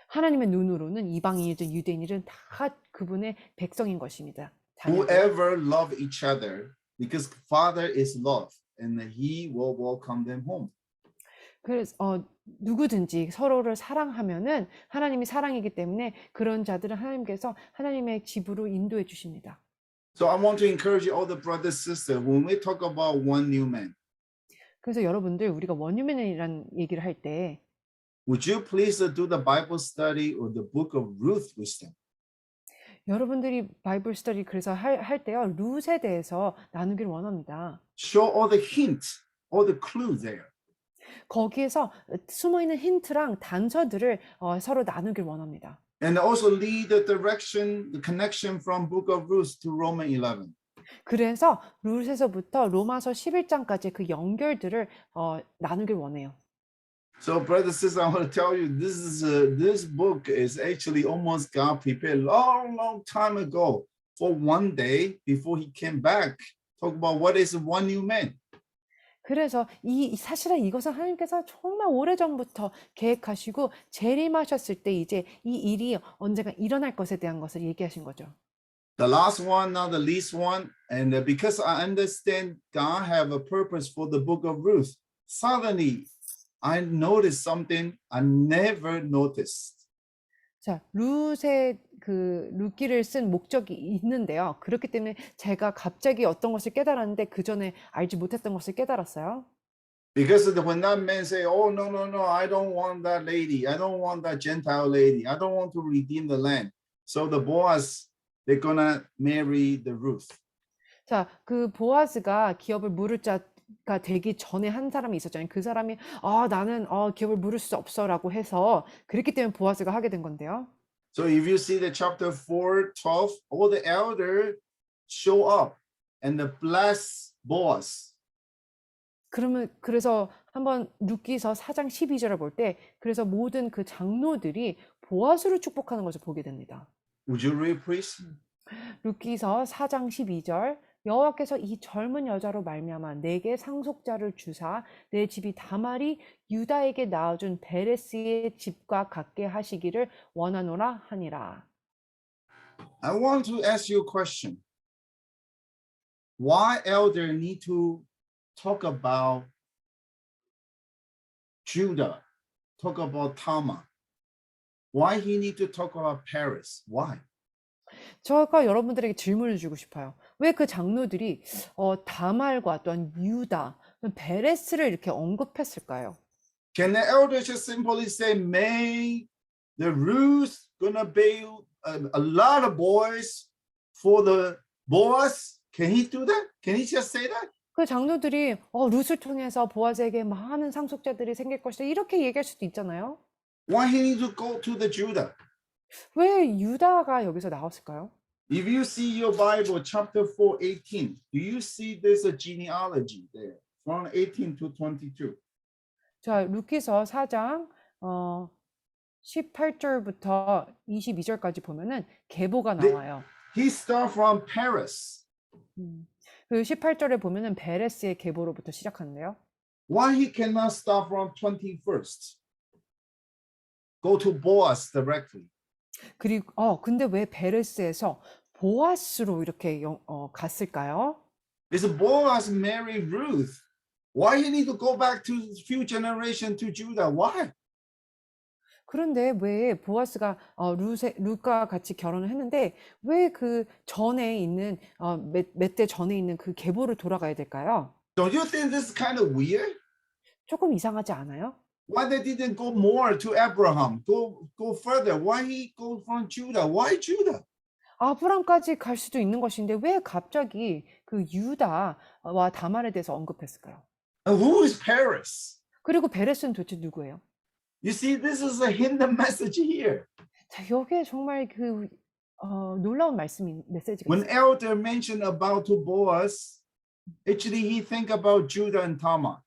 [SPEAKER 2] 하나님의 눈으로는 이방인이든 유대인이든 다 그분의 백성인 것입니다. 자녀들.
[SPEAKER 1] Whoever love each other, because Father is love, and he will welcome them home.
[SPEAKER 2] 그래서 누구든지 서로를 사랑하면은 하나님이 사랑이기 때문에 그런 자들은 하나님께서 하나님의 집으로 인도해 주십니다.
[SPEAKER 1] So I want to encourage all the brothers and sisters, when we talk about one new man,
[SPEAKER 2] 그래서 여러분들 우리가 원유맨이라는 얘기를 할 때
[SPEAKER 1] would you please do the Bible study or the book of Ruth with them?
[SPEAKER 2] 여러분들이 바이블 스터디 그래서 할 때요. 룻에 대해서 나누길 원합니다.
[SPEAKER 1] Show all the hints, all the clues there.
[SPEAKER 2] 거기에서 숨어 있는 힌트랑 단서들을 서로 나누길 원합니다.
[SPEAKER 1] And also lead the direction, the connection from Book of Ruth to Romans 11.
[SPEAKER 2] 그래서 룻에서부터 로마서 11장까지 그 연결들을 나누길 원해요.
[SPEAKER 1] So, brothers and sisters, I want to tell you, this book is actually almost God prepared long time ago for one day before He came back. Talk about what is one new man.
[SPEAKER 2] 그래서 사실은 이것은 하나님께서 정말 오래전부터 계획하시고 재림하셨을 때 이제 이 일이 언젠가 일어날 것에 대한 것을 얘기하신 거죠.
[SPEAKER 1] The last one, now the least one, and because I understand God have a purpose for the book of Ruth, suddenly I noticed something I never noticed.
[SPEAKER 2] 자, 룻의 그 룻기를 쓴 목적이 있는데요. 그렇기 때문에 제가 갑자기 어떤 것을 깨달았는데 그 전에 알지 못했던 것을 깨달았어요.
[SPEAKER 1] Because when that man say, "Oh no, I don't want that lady. I don't want that Gentile lady. I don't want to redeem the land." So the Boaz, they're gonna marry the Ruth.
[SPEAKER 2] 자, 그 보아스가 기업을 물을 자가 되기 전에 한 사람이 있었잖아요. 그 사람이 나는 기업을 물을 수 없어라고 해서 그렇기 때문에 보아스가 하게 된 건데요.
[SPEAKER 1] So if you see the chapter 4:12, all the elders show up and they bless Boaz.
[SPEAKER 2] 그래서 한번 룻기서 4장 12절을 볼 때 그래서 모든 그 장로들이 보아스를 축복하는 것을 보게 됩니다.
[SPEAKER 1] Would you read, please?
[SPEAKER 2] 룻기서 4장 12절 여호와께서 이 젊은 여자로 말미암아 내게 상속자를 주사 내 집이 다말이 유다에게 낳아준 베레스의 집과 같게 하시기를 원하노라 하니라.
[SPEAKER 1] I want to ask you a question. Why elder need to talk about Judah, talk about Tamar? Why he need to talk about Paris? Why?
[SPEAKER 2] 제가 여러분들에게 질문을 주고 싶어요. 왜 그 장로들이 다말과 또한 유다, 베레스를 이렇게 언급했을까요?
[SPEAKER 1] Can the elders just simply say, may the Ruth gonna build a lot of boys for the Boaz? Can he do that? Can he just say that?
[SPEAKER 2] 그 장로들이 룻을 통해서 보아스에게 많은 상속자들이 생길 것이다 이렇게 얘기할 수도 있잖아요.
[SPEAKER 1] Why he need to go to the Judah?
[SPEAKER 2] 왜 유다가 여기서 나왔을까요?
[SPEAKER 1] If you see your Bible, chapter 4:18, do you see there's a genealogy there from 18 to 22?
[SPEAKER 2] 자, 룻기서 4장 18절부터 22절까지 보면은 계보가
[SPEAKER 1] 네.
[SPEAKER 2] 나와요.
[SPEAKER 1] He start from Paris.
[SPEAKER 2] 그 18절에 보면은 베레스의 계보로부터 시작하는데요.
[SPEAKER 1] Why he cannot start from 21st? Go to Boaz directly.
[SPEAKER 2] 그리고 근데 왜 베레스에서 보아스로 이렇게 갔을까요?
[SPEAKER 1] Is Boaz marry Ruth? Why he need to go back to few generation to Judah? Why?
[SPEAKER 2] 그런데 왜 보아스가 룻과 같이 결혼을 했는데 왜 그 전에 있는 몇 대 전에 있는 그 계보를 돌아가야 될까요?
[SPEAKER 1] Don't you think this is kind of weird?
[SPEAKER 2] 조금 이상하지 않아요?
[SPEAKER 1] Why they didn't go more to Abraham? Go further. Why he go from Judah? Why Judah?
[SPEAKER 2] 아브람까지 갈 수도 있는 것인데 왜 갑자기 그 유다와 다말에 대해서 언급했을까요?
[SPEAKER 1] And who is Paris?
[SPEAKER 2] 그리고 베레스는 도대체 누구예요?
[SPEAKER 1] You see, this is a hidden message here.
[SPEAKER 2] 자, 여기에 정말 그 놀라운 메시지가
[SPEAKER 1] When
[SPEAKER 2] 있어요.
[SPEAKER 1] elder mentioned about to Boaz, actually he think about Judah and Tamar.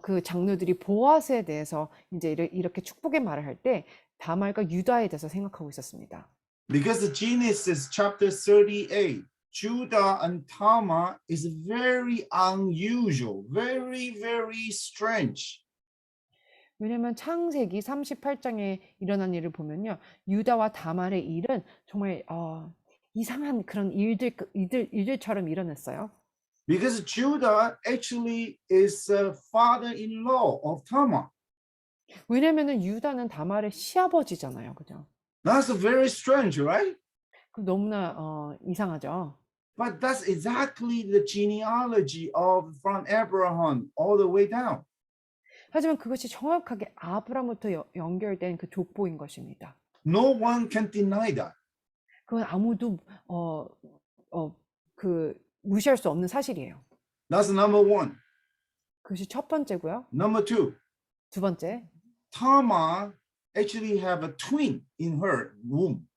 [SPEAKER 2] 그 장로들이 보아스에 대해서 이제 이렇게 축복의 말을 할 때 다말과 유다에 대해서 생각하고 있었습니다.
[SPEAKER 1] Because the Genesis chapter 38, Judah and Tamar is very unusual, very, very strange.
[SPEAKER 2] 왜냐면 창세기 38장에 일어난 일을 보면요. 유다와 다말의 일은 정말 이상한 그런 일들처럼 일어났어요.
[SPEAKER 1] Because Judah actually is a father-in-law of Tamar.
[SPEAKER 2] 왜냐면은 유다는 다말의 시아버지잖아요. 그죠?
[SPEAKER 1] That's very strange, right?
[SPEAKER 2] 그 너무나 이상하죠.
[SPEAKER 1] But that's exactly the genealogy of from Abraham all the way down.
[SPEAKER 2] 하지만 그것이 정확하게 아브람부터 연결된 그 족보인 것입니다.
[SPEAKER 1] No one can deny that.
[SPEAKER 2] 그건 아무도 그 무시할 수 없는 사실이에요.
[SPEAKER 1] That's number one.
[SPEAKER 2] 그것이 첫 번째고요.
[SPEAKER 1] Number two,
[SPEAKER 2] 두 번째,
[SPEAKER 1] Tamar actually have a twin in her womb.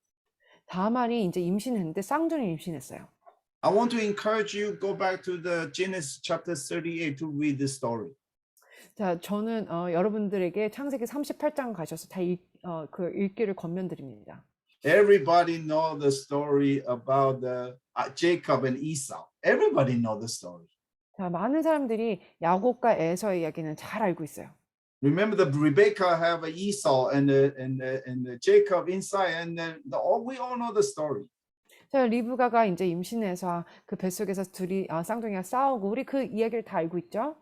[SPEAKER 2] 다말이 이제 임신했는데 쌍둥이 임신했어요.
[SPEAKER 1] I want to encourage you go back to the Genesis chapter 38 to read this story.
[SPEAKER 2] 자, 저는 여러분들에게 창세기 38장 가셔서 다 그 읽기를 권면드립니다.
[SPEAKER 1] Everybody know the story about the Jacob and Esau. Everybody know the story.
[SPEAKER 2] 자, 많은 사람들이 야곱과 에서의 이야기는 잘 알고 있어요.
[SPEAKER 1] Remember the Rebecca have a Esau and the Jacob inside, and then we all know the story.
[SPEAKER 2] 자, 리브가가 이제 임신해서 그 뱃속에서 둘이 쌍둥이가 싸우고 우리 그 이야기를 다 알고 있죠.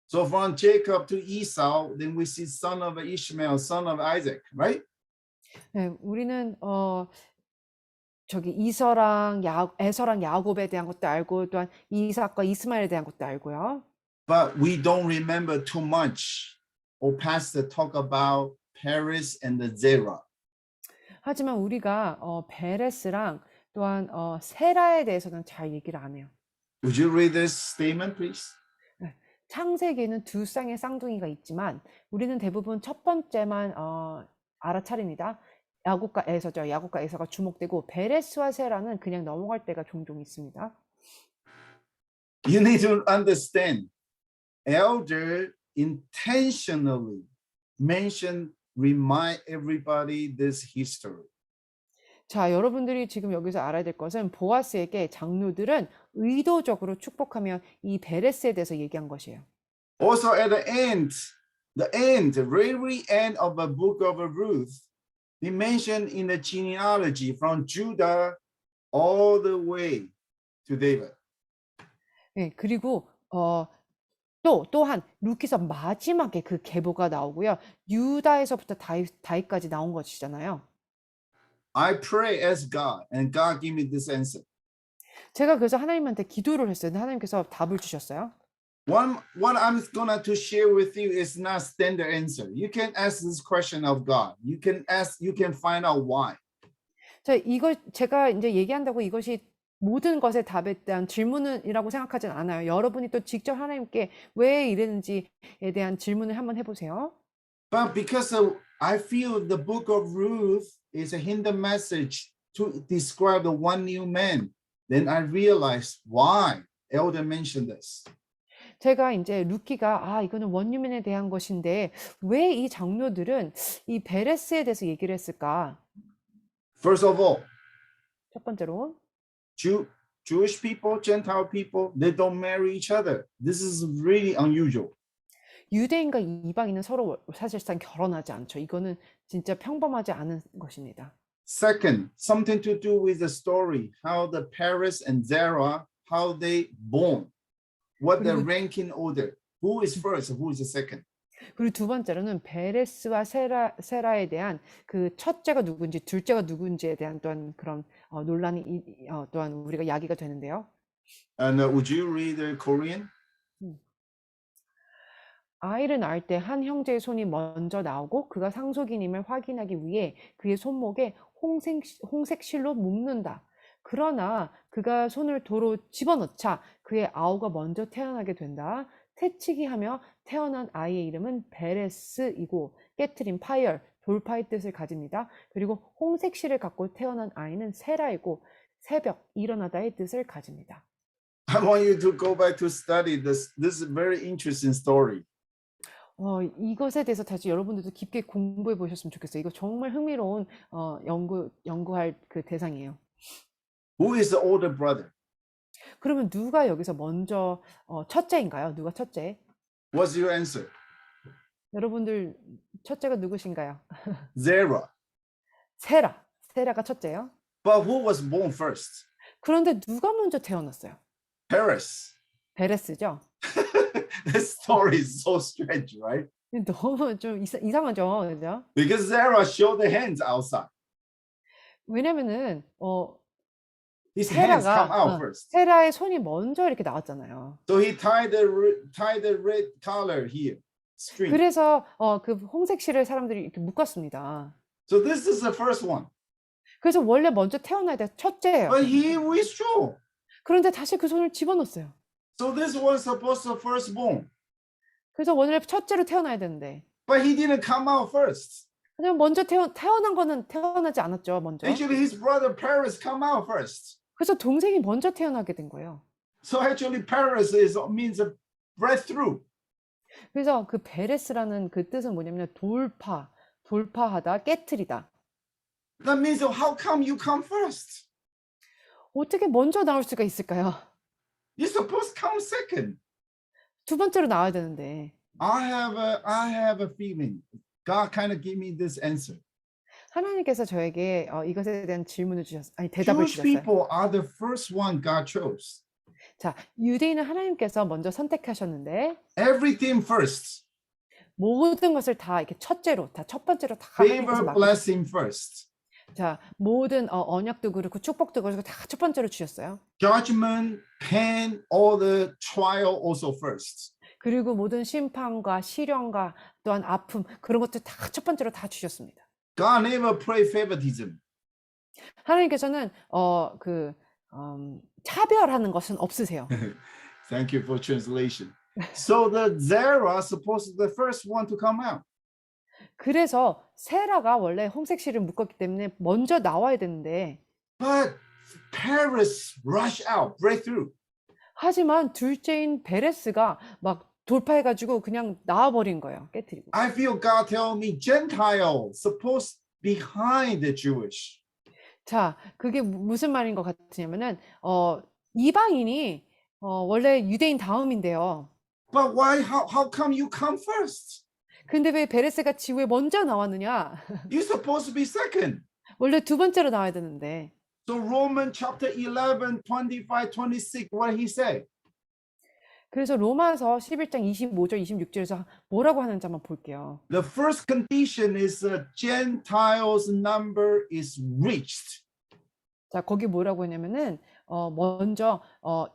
[SPEAKER 1] So from Jacob to Esau, then we see son of Ishmael, son of Isaac, right?
[SPEAKER 2] 네, 우리는 저기 에서랑 야곱에 대한 것도 알고 또한 이삭과 이스마엘에 대한 것도 알고요.
[SPEAKER 1] But we don't remember too much. Or pastor talk about Paris and the Zerah.
[SPEAKER 2] 하지만 우리가 베레스랑 또한 세라에 대해서는 잘 얘기를 안 해요.
[SPEAKER 1] Would you read this statement, please?
[SPEAKER 2] 창세기에는 두 쌍의 쌍둥이가 있지만 우리는 대부분 첫 번째만 알아차립니다. 야곱과 에서죠. 야곱과 에서가 주목되고 베레스와 세라는 그냥 넘어갈 때가 종종 있습니다.
[SPEAKER 1] You need to understand. Elder intentionally remind everybody this history.
[SPEAKER 2] 자, 여러분들이 지금 여기서 알아야 될 것은 보아스에게 장로들은 의도적으로 축복하며 이 베레스에 대해서 얘기한 것이에요.
[SPEAKER 1] Also at the very end of the book of Ruth, they mentioned in the genealogy from Judah all the way to David.
[SPEAKER 2] 네, 그리고 또한 루키서 마지막에 그 계보가 나오고요. 유다에서부터 다윗까지 나온 것이잖아요.
[SPEAKER 1] I pray as God, and God give me this answer.
[SPEAKER 2] 제가 그래서 하나님한테 기도를 했어요. 근데 하나님께서 답을 주셨어요.
[SPEAKER 1] What I'm gonna to share with you is not standard answer. You can ask this question of God. You can find out why.
[SPEAKER 2] 자, 이거 제가 이제 얘기한다고 이것이 모든 것의 답에 대한 질문이라고 생각하진 않아요. 여러분이 또 직접 하나님께 왜 이랬는지에 대한 질문을 한번 해보세요.
[SPEAKER 1] But because I feel the book of Ruth is a hidden message to describe the one new man, then I realized why Elder mentioned this.
[SPEAKER 2] 제가 이제 루키가 이거는 원유맨에 대한 것인데 왜 이 장로들은 이 베레스에 대해서 얘기를 했을까?
[SPEAKER 1] First of all,
[SPEAKER 2] 첫 번째로
[SPEAKER 1] Jewish people, Gentile people, they don't marry each other. This is really unusual.
[SPEAKER 2] 유대인과 이방인은 서로 사실상 결혼하지 않죠. 이거는 진짜 평범하지 않은 것입니다.
[SPEAKER 1] Second, something to do with the story, how the Paris and Zerah, how they born, what the ranking order, who is first, who is the second.
[SPEAKER 2] 그리고 두 번째로는 베레스와 세라에 대한 그 첫째가 누군지 둘째가 누군지에 대한 또한 그런 논란이 또한 우리가 이야기가 되는데요.
[SPEAKER 1] And would you read the Korean?
[SPEAKER 2] 아이를 낳을 때 한 형제의 손이 먼저 나오고 그가 상속인임을 확인하기 위해 그의 손목에 홍색실로 묶는다. 그러나 그가 손을 도로 집어넣자 그의 아우가 먼저 태어나게 된다. 태치기하며 태어난 아이의 이름은 베레스이고 깨트린 파열, 돌파의 뜻을 가집니다. 그리고 홍색실을 갖고 태어난 아이는 세라이고 새벽, 일어나다의 뜻을 가집니다.
[SPEAKER 1] I want you to go back to study this. This is a very interesting story.
[SPEAKER 2] 이것에 대해서 다시 여러분들도 깊게 공부해 보셨으면 좋겠어요. 이거 정말 흥미로운 연구할 그 대상이에요.
[SPEAKER 1] Who is the older brother?
[SPEAKER 2] 그러면 누가 여기서 먼저 첫째인가요? 누가 첫째?
[SPEAKER 1] What's your answer?
[SPEAKER 2] 여러분들 첫째가 누구신가요?
[SPEAKER 1] Zerah.
[SPEAKER 2] 세라가 첫째요.
[SPEAKER 1] But who was born first?
[SPEAKER 2] 그런데 누가 먼저 태어났어요?
[SPEAKER 1] Paris.
[SPEAKER 2] 베레스죠.
[SPEAKER 1] This story is so strange, right?
[SPEAKER 2] 너무 좀 이상하죠, 그죠?
[SPEAKER 1] Because Zerah showed the hands outside.
[SPEAKER 2] 왜냐면은
[SPEAKER 1] His hands come out first.
[SPEAKER 2] 세라의 손이 먼저 이렇게 나왔잖아요.
[SPEAKER 1] So he tied the red collar here. String.
[SPEAKER 2] 그래서 그 홍색 실을 사람들이 이렇게 묶었습니다.
[SPEAKER 1] So this is the first one.
[SPEAKER 2] 그래서 원래 먼저 태어나야 돼. 첫째예요.
[SPEAKER 1] But he withdrew.
[SPEAKER 2] 그런데 다시 그 손을 집어넣었어요.
[SPEAKER 1] So this was supposed to firstborn.
[SPEAKER 2] 그래서 원래 첫째로 태어나야 되는데.
[SPEAKER 1] But he didn't come out first.
[SPEAKER 2] 하지만 먼저 태어난 거는 태어나지 않았죠, 먼저.
[SPEAKER 1] Actually, his brother Paris come out first.
[SPEAKER 2] 그래서 동생이 먼저 태어나게 된 거예요.
[SPEAKER 1] So actually, Paris means a breakthrough.
[SPEAKER 2] 그래서 그 베레스라는 그 뜻은 뭐냐면 돌파하다, 깨트리다.
[SPEAKER 1] That means how come you come first?
[SPEAKER 2] 어떻게 먼저 나올 수가 있을까요?
[SPEAKER 1] You're supposed to come second.
[SPEAKER 2] 두 번째로 나와야 되는데.
[SPEAKER 1] I have a feeling God kind of gave me this answer.
[SPEAKER 2] 하나님께서 저에게 이것에 대한 대답을
[SPEAKER 1] Jewish
[SPEAKER 2] 주셨어요.
[SPEAKER 1] people are the first one God chose.
[SPEAKER 2] 자, 유대인은 하나님께서 먼저 선택하셨는데
[SPEAKER 1] Everything first.
[SPEAKER 2] 모든 것을 다 이렇게 첫째로, 다 첫 번째로 다 하나님께서
[SPEAKER 1] Favor,
[SPEAKER 2] 맡기셨어요.
[SPEAKER 1] blessing first.
[SPEAKER 2] 자, 모든 언약도 그렇고 축복도 그렇고 다 첫 번째로 주셨어요.
[SPEAKER 1] Judgment, pain, all the trial also first.
[SPEAKER 2] 그리고 모든 심판과 시련과 또한 아픔 그런 것들 다 첫 번째로 다 주셨습니다.
[SPEAKER 1] God never pray favoritism.
[SPEAKER 2] 하나님께서는 차별하는 것은 없으세요.
[SPEAKER 1] Thank you for translation. So the Zerah supposed to be the first one to come out.
[SPEAKER 2] 그래서 세라가 원래 홍색실을 묶었기 때문에 먼저 나와야 되는데
[SPEAKER 1] But Paris rush out, break through.
[SPEAKER 2] 하지만 둘째인 베레스가 막 돌파해가지고 그냥 나와버린 거예요. 깨트리고.
[SPEAKER 1] I feel God tell me Gentile supposed behind the Jewish.
[SPEAKER 2] 자, 그게 무슨 말인 것 같으냐면은 이방인이 원래 유대인 다음인데요.
[SPEAKER 1] But why? How come you come first?
[SPEAKER 2] 근데 왜 베레스가 지구에 먼저 나왔느냐?
[SPEAKER 1] You're supposed to be second.
[SPEAKER 2] 원래 두 번째로 나와야 되는데.
[SPEAKER 1] So Romans chapter 11, 25, 26, what he say?
[SPEAKER 2] 그래서 로마서 11장 25절, 26절에서 뭐라고 하는지 한번 볼게요.
[SPEAKER 1] The first condition is Gentiles number is reached.
[SPEAKER 2] 자, 거기 뭐라고 했냐면은 먼저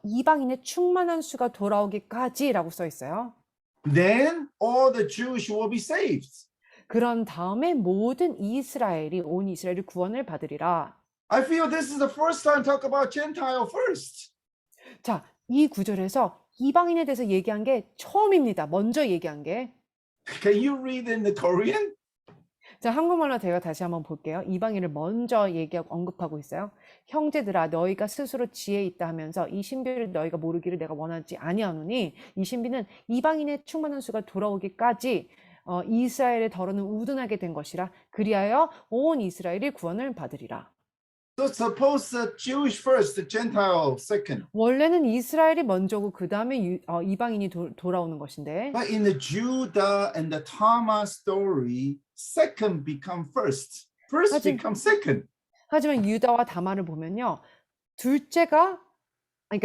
[SPEAKER 2] 이방인의 충만한 수가 돌아오기까지라고 써 있어요.
[SPEAKER 1] Then all the Jewish will be saved.
[SPEAKER 2] 그런 다음에 모든 온 이스라엘이 구원을 받으리라.
[SPEAKER 1] I feel this is the first time talk about Gentile first.
[SPEAKER 2] 자, 이 구절에서 이방인에 대해서 얘기한 게 처음입니다. 먼저 얘기한 게.
[SPEAKER 1] Can you read in the Korean?
[SPEAKER 2] 자, 한국말로 제가 다시 한번 볼게요. 이방인을 먼저 언급하고 있어요. 형제들아, 너희가 스스로 지혜 있다 하면서 이 신비를 너희가 모르기를 내가 원하지 아니하노니 이 신비는 이방인의 충만한 수가 돌아오기까지 이스라엘의 더러는 우둔하게 된 것이라. 그리하여 온 이스라엘이 구원을 받으리라.
[SPEAKER 1] So suppose the Jewish first, the Gentile second.
[SPEAKER 2] 원래는 이스라엘이 먼저고 그 다음에 이방인이 돌아오는 것인데.
[SPEAKER 1] But in the Judah and the Tamar story, second become first. First
[SPEAKER 2] 하지만-
[SPEAKER 1] become second.
[SPEAKER 2] 하지만 유다와 다말을 보면요, 그러니까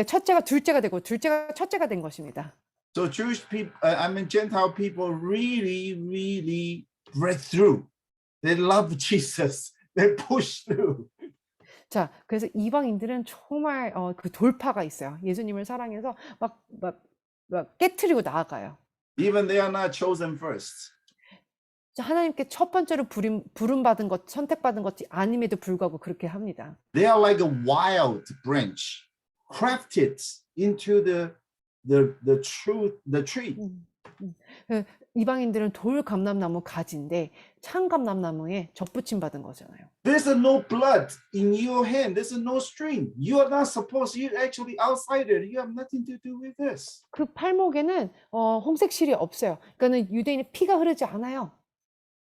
[SPEAKER 2] 첫째가 둘째가 되고 둘째가 첫째가 된 것입니다.
[SPEAKER 1] So Jewish people, Gentile people really break through. They love Jesus. They push through.
[SPEAKER 2] 자, 그래서 이방인들은 정말 그 돌파가 있어요. 예수님을 사랑해서 막 깨트리고 나아가요.
[SPEAKER 1] Even they are not chosen first.
[SPEAKER 2] 자, 하나님께 첫 번째로 부름받은 것, 선택받은 것이 아님에도 불구하고 그렇게 합니다.
[SPEAKER 1] They are like a wild branch, crafted into the tree.
[SPEAKER 2] 이방인들은 돌 감람나무 가지인데 창 감람나무에 접붙임 받은 거잖아요.
[SPEAKER 1] There's no blood in your hand. There's no string. You are not supposed. You're actually outsider. You have nothing to do with this.
[SPEAKER 2] 그 팔목에는 홍색실이 없어요. 그러니까는 유대인의 피가 흐르지 않아요.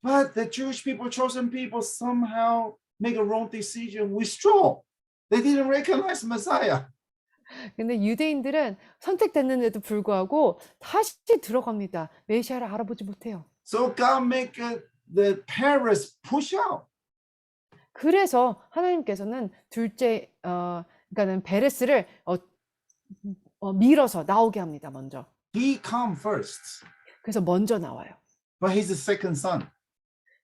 [SPEAKER 1] But the Jewish people, chosen people, somehow make a wrong decision, withdraw. They didn't recognize Messiah.
[SPEAKER 2] 근데 유대인들은 선택됐는데도 불구하고 다시 들어갑니다. 메시아를 알아보지 못해요.
[SPEAKER 1] So God make the Paris push out.
[SPEAKER 2] 그래서 하나님께서는 그러니까는 베레스를 밀어서 나오게 합니다. 먼저.
[SPEAKER 1] He come first,
[SPEAKER 2] 그래서 먼저 나와요.
[SPEAKER 1] but he's the second son.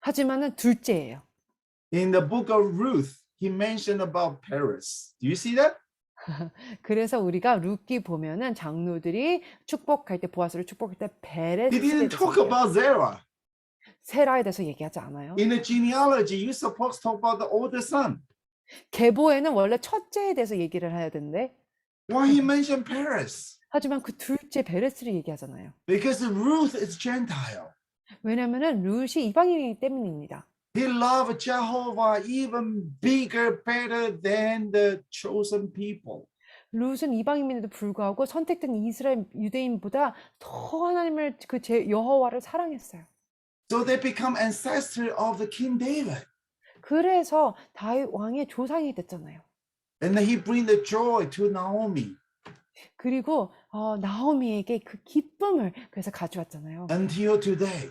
[SPEAKER 2] 하지만은 둘째예요.
[SPEAKER 1] In the book of Ruth, he mentioned about Paris. Do you see that?
[SPEAKER 2] 그래서 우리가 룻기 보면은 장로들이 축복할 때 보아스를 축복할 때
[SPEAKER 1] He didn't
[SPEAKER 2] 베레스에
[SPEAKER 1] talk
[SPEAKER 2] 대해서
[SPEAKER 1] about Zerah.
[SPEAKER 2] 세라에 대해서 얘기하지 않아요.
[SPEAKER 1] In the genealogy, you're supposed to talk about the older son.
[SPEAKER 2] 계보에는 원래 첫째에 대해서 얘기를 해야 되는데
[SPEAKER 1] Why he mentioned Perez?
[SPEAKER 2] 하지만 그 둘째 베레스를 얘기하잖아요.
[SPEAKER 1] Because Ruth is Gentile.
[SPEAKER 2] 왜냐면은 룻이 이방인이기 때문입니다.
[SPEAKER 1] He loved Jehovah even bigger, better than the chosen people.
[SPEAKER 2] 룻은 이방인임에도 불구하고 선택된 이스라엘 유대인보다 더 하나님을 그 여호와를 사랑했어요.
[SPEAKER 1] So they become ancestor of the King David.
[SPEAKER 2] 그래서 다윗 왕의 조상이 됐잖아요.
[SPEAKER 1] And he bring the joy to Naomi
[SPEAKER 2] 그리고 나오미에게 그 기쁨을 그래서 가져왔잖아요.
[SPEAKER 1] until today.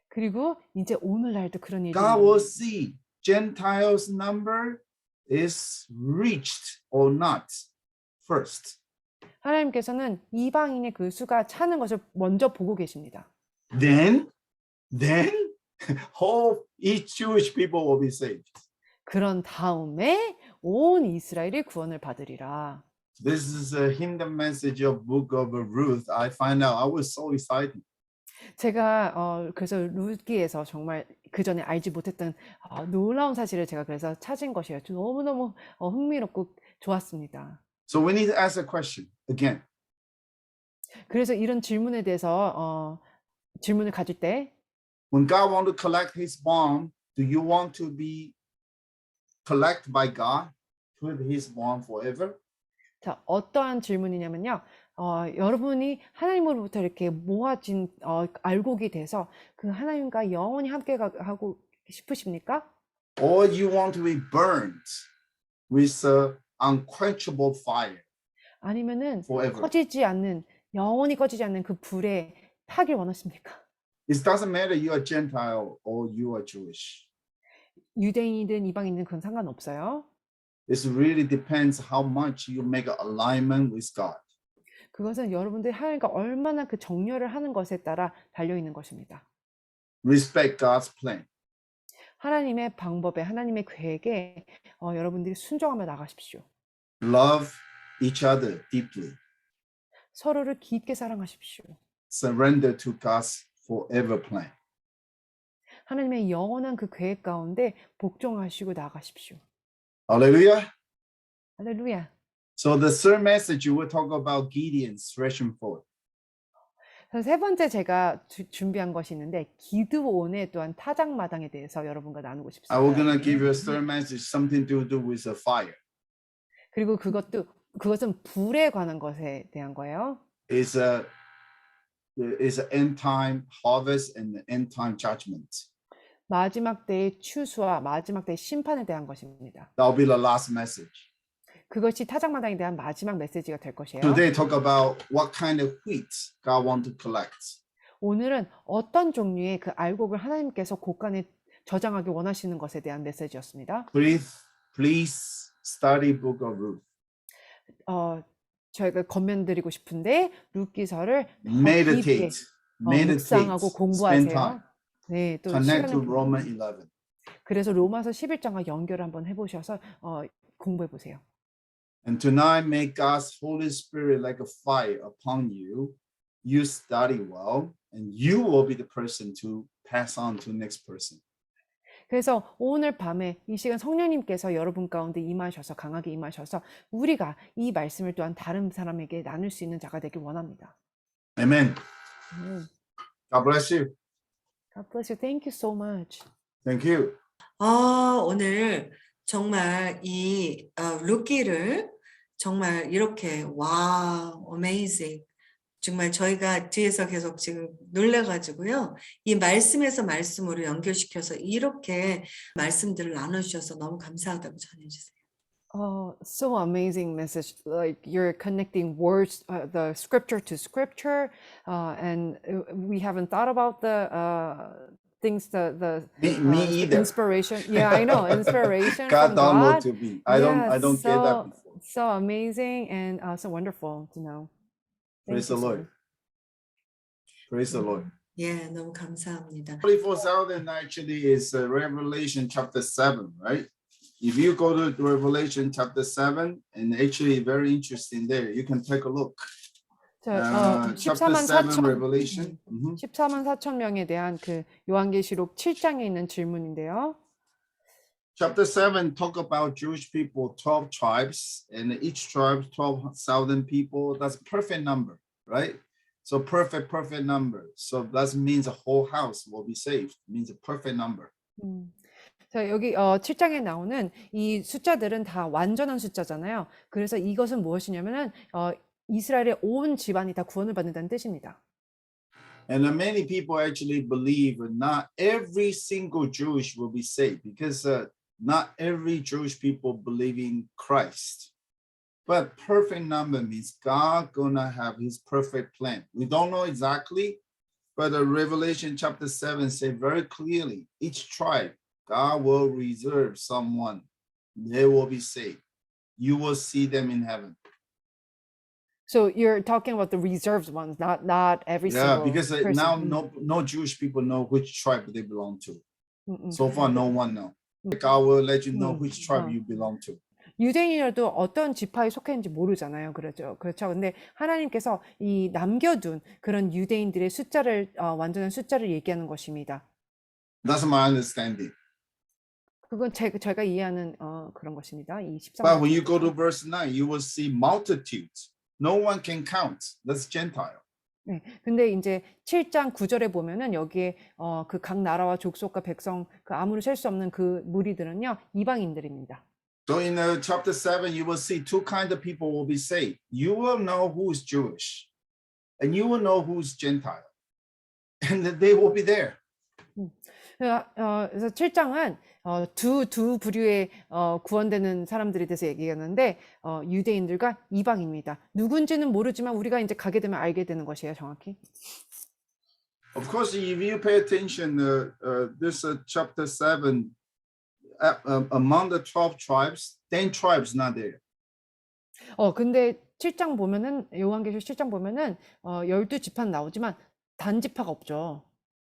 [SPEAKER 2] 그리고 이제 오늘날도 그런 일이
[SPEAKER 1] God will see Gentiles' number is reached or not first.
[SPEAKER 2] 하나님께서는 이방인의 그 수가 차는 것을 먼저 보고 계십니다.
[SPEAKER 1] Then whole each Jewish people will be saved.
[SPEAKER 2] 그런 다음에 온 이스라엘이 구원을 받으리라.
[SPEAKER 1] This is a hidden message of Book of Ruth. I find out I was so excited.
[SPEAKER 2] 제가 그래서 룻기에서 정말 그 전에 알지 못했던 놀라운 사실을 제가 그래서 찾은 것이에요. 너무너무 흥미롭고 좋았습니다.
[SPEAKER 1] So we need to ask a question again.
[SPEAKER 2] 그래서 이런 질문에 대해서 질문을 가질 때
[SPEAKER 1] When God wants to collect His bond, do you want to be collected by God with His bond forever?
[SPEAKER 2] 자, 어떠한 질문이냐면요. 여러분이 하나님으로부터 이렇게 모아진 알곡이 돼서 그 하나님과 영원히 함께 하고 싶으십니까?
[SPEAKER 1] Or you want to be burned with unquenchable fire
[SPEAKER 2] 아니면은
[SPEAKER 1] forever?
[SPEAKER 2] 영원히 꺼지지 않는 그 불에 타길 원하십니까?
[SPEAKER 1] It doesn't matter you are Gentile or you are Jewish.
[SPEAKER 2] 유대인이든 이방인이든 그건 상관없어요.
[SPEAKER 1] It really depends how much you make an alignment with God.
[SPEAKER 2] 그것은 여러분들이 하나님과 얼마나 그 정렬을 하는 것에 따라 달려 있는 것입니다.
[SPEAKER 1] Respect God's plan.
[SPEAKER 2] 하나님의 방법에 하나님의 계획에 여러분들이 순종하며 나가십시오.
[SPEAKER 1] Love each other deeply.
[SPEAKER 2] 서로를 깊게 사랑하십시오.
[SPEAKER 1] Surrender to God's forever plan.
[SPEAKER 2] 하나님의 영원한 그 계획 가운데 복종하시고 나가십시오.
[SPEAKER 1] Hallelujah.
[SPEAKER 2] 할렐루야.
[SPEAKER 1] So the third message you will talk about Gideon's threshing floor.
[SPEAKER 2] 세 번째 제가 준비한 것이 있는데 기드온의 또한 타작마당에 대해서 여러분과 나누고
[SPEAKER 1] I will
[SPEAKER 2] 싶습니다.
[SPEAKER 1] gonna give you a third message, something to do with the fire.
[SPEAKER 2] 그리고 그것은 불에 관한 것에 대한 거예요.
[SPEAKER 1] It's a end time harvest and the end time judgment.
[SPEAKER 2] 마지막 때의 추수와 마지막 때의 심판에 대한 것입니다.
[SPEAKER 1] That'll be the last message.
[SPEAKER 2] 그것이 타작마당에 대한 마지막 메시지가 될 것이에요.
[SPEAKER 1] Today talk about what kind of wheat God want to collect.
[SPEAKER 2] 오늘은 어떤 종류의 그 알곡을 하나님께서 곳간에 저장하기 원하시는 것에 대한 메시지였습니다.
[SPEAKER 1] Please study Book of Ruth.
[SPEAKER 2] 저희가 권면드리고 싶은데 룻기서를 더
[SPEAKER 1] Meditate,
[SPEAKER 2] 깊게 묵상하고
[SPEAKER 1] spend
[SPEAKER 2] 공부하세요.
[SPEAKER 1] time.
[SPEAKER 2] 네, 또
[SPEAKER 1] Connect to
[SPEAKER 2] 시간을
[SPEAKER 1] Romans 11.
[SPEAKER 2] 그래서 로마서 11장과 연결을 한번 해보셔서 공부해 보세요.
[SPEAKER 1] And tonight, may God's Holy Spirit like a fire upon you. You study well, and you will be the person to pass on to next person.
[SPEAKER 2] 그래서 오늘 밤에 이 시간 성령님께서 여러분 가운데 임하셔서 강하게 임하셔서 우리가 이 말씀을 또한 다른 사람에게 나눌 수 있는 자가 되길 원합니다.
[SPEAKER 1] Amen. God bless you.
[SPEAKER 2] God bless you. Thank you so much.
[SPEAKER 1] Thank you.
[SPEAKER 3] 오늘 정말 이 룻기를 정말 이렇게 와, amazing. 정말 저희가 뒤에서 계속 지금 놀래가지고요. 이 말씀에서 말씀으로 연결시켜서 이렇게 말씀들을 나눠주셔서 너무 감사하다고 전해주세요.
[SPEAKER 2] So amazing message. Like you're connecting words, the scripture to scripture, and we haven't thought about the things, the
[SPEAKER 1] Me either.
[SPEAKER 2] inspiration. Yeah, I know, inspiration
[SPEAKER 1] God
[SPEAKER 2] from
[SPEAKER 1] download
[SPEAKER 2] God.
[SPEAKER 1] to me. I don't get that before.
[SPEAKER 2] So amazing and so wonderful to know. Thank
[SPEAKER 1] Praise the
[SPEAKER 2] you so
[SPEAKER 1] Lord.
[SPEAKER 2] much.
[SPEAKER 1] Praise the Lord.
[SPEAKER 3] 예, 너무 감사합니다.
[SPEAKER 1] 44,000 actually is Revelation chapter 7, right? If you go to Revelation chapter 7, and actually very interesting there, you can take a look.
[SPEAKER 2] 자,
[SPEAKER 1] chapter
[SPEAKER 2] 14만
[SPEAKER 1] 7
[SPEAKER 2] 4천
[SPEAKER 1] Revelation. Mhm.
[SPEAKER 2] 14만 4천 명에 대한 그 요한계시록 7장에 있는 질문인데요.
[SPEAKER 1] Chapter 7 talk about Jewish people, 12 tribes, and each tribe 12,000 people. That's a perfect number, right? So perfect number. So that means the whole house will be saved. Means a perfect number.
[SPEAKER 2] 자, 여기 7장에 나오는 이 숫자들은 다 완전한 숫자잖아요. 그래서 이것은 무엇이냐면은 이스라엘의 온 집안이 다 구원을 받는다는 뜻입니다.
[SPEAKER 1] And many people actually believe not every single Jewish will be saved because not every Jewish people believe in Christ. But perfect number means God gonna have his perfect plan. We don't know exactly, but Revelation chapter 7 say very clearly, each tribe, God will reserve someone. They will be saved. You will see them in heaven.
[SPEAKER 2] So you're talking about the reserved ones, not every
[SPEAKER 1] Yeah,
[SPEAKER 2] single
[SPEAKER 1] because
[SPEAKER 2] person.
[SPEAKER 1] now no Jewish people know which tribe they belong to. So far, no one know. God will let you know which tribe you belong to.
[SPEAKER 2] 유대인이라도 어떤 지파에 속해 있는지 모르잖아요. 그렇죠. 근데 하나님께서 이 남겨둔 그런 유대인들의 숫자를 완전한 숫자를 얘기하는 것입니다.
[SPEAKER 1] That's my understanding.
[SPEAKER 2] 그건 제가 이해하는 그런 것입니다. 이 13절.
[SPEAKER 1] But when you go to verse 9, you will see multitudes. No one can count. That's Gentile.
[SPEAKER 2] 네. 근데 이제 7장 9절에 보면은 여기에 그 각 나라와 족속과 백성 그 아무리 셀 수 없는 그 무리들은요 이방인들입니다.
[SPEAKER 1] So in chapter 7, you will see two kinds of people will be saved. You will know who is Jewish, and you will know who is Gentile, and they will be there.
[SPEAKER 2] 그래서 7장은 두 부류의 구원되는 사람들에 대해서 얘기하는데 유대인들과 이방인입니다. 누군지는 모르지만 우리가 이제 가게 되면 알게 되는 것이에요, 정확히.
[SPEAKER 1] Of course, if you pay attention, this chapter 7, among the 12 tribes, 10 tribes not there.
[SPEAKER 2] 근데 7장 보면은 요한계시록 7장 보면은 12지파는 나오지만 단지파가 없죠.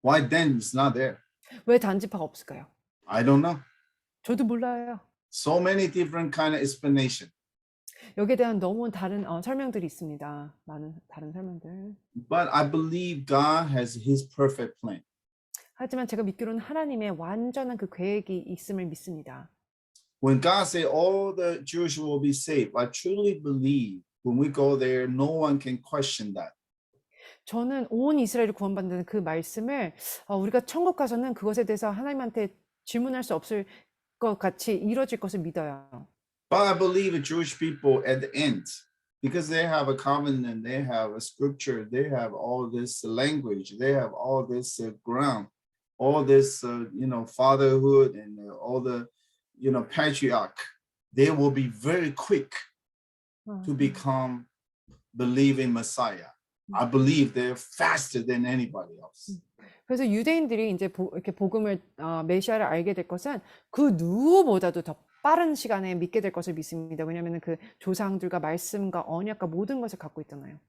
[SPEAKER 1] Why then it's not there?
[SPEAKER 2] 왜 단지파가 없을까요?
[SPEAKER 1] I don't know.
[SPEAKER 2] 저도 몰라요.
[SPEAKER 1] So many different kind of explanation.
[SPEAKER 2] 여기에 대한 너무 다른 설명들이 있습니다. 많은 다른 설명들.
[SPEAKER 1] But I believe God has his perfect plan.
[SPEAKER 2] 하지만 제가 믿기로는 하나님의 완전한 그 계획이 있음을 믿습니다.
[SPEAKER 1] When God say all the Jews will be saved, I truly believe when we go there, no one can question that.
[SPEAKER 2] 저는 온 이스라엘이 구원받는다는 그 말씀을 우리가 천국 가서는 그것에 대해서 하나님한테 질문할 수 없을 것 같이 이루어질 것을 믿어요.
[SPEAKER 1] But I believe the Jewish people at the end, because they have a covenant, they have a scripture, they have all this language, they have all this ground, all this fatherhood and all the patriarch, they will be very quick to become believing Messiah. I believe they're faster than anybody else.
[SPEAKER 2] 그래서 유대인들이 이제 이렇게 복음을 메시아를 알게 될 것은 그 누구보다도 더 빠른 시간에 믿게 될 것을 믿습니다. 왜냐하면 그 조상들과 말씀과 언약과 모든 것을 갖고 있잖아요.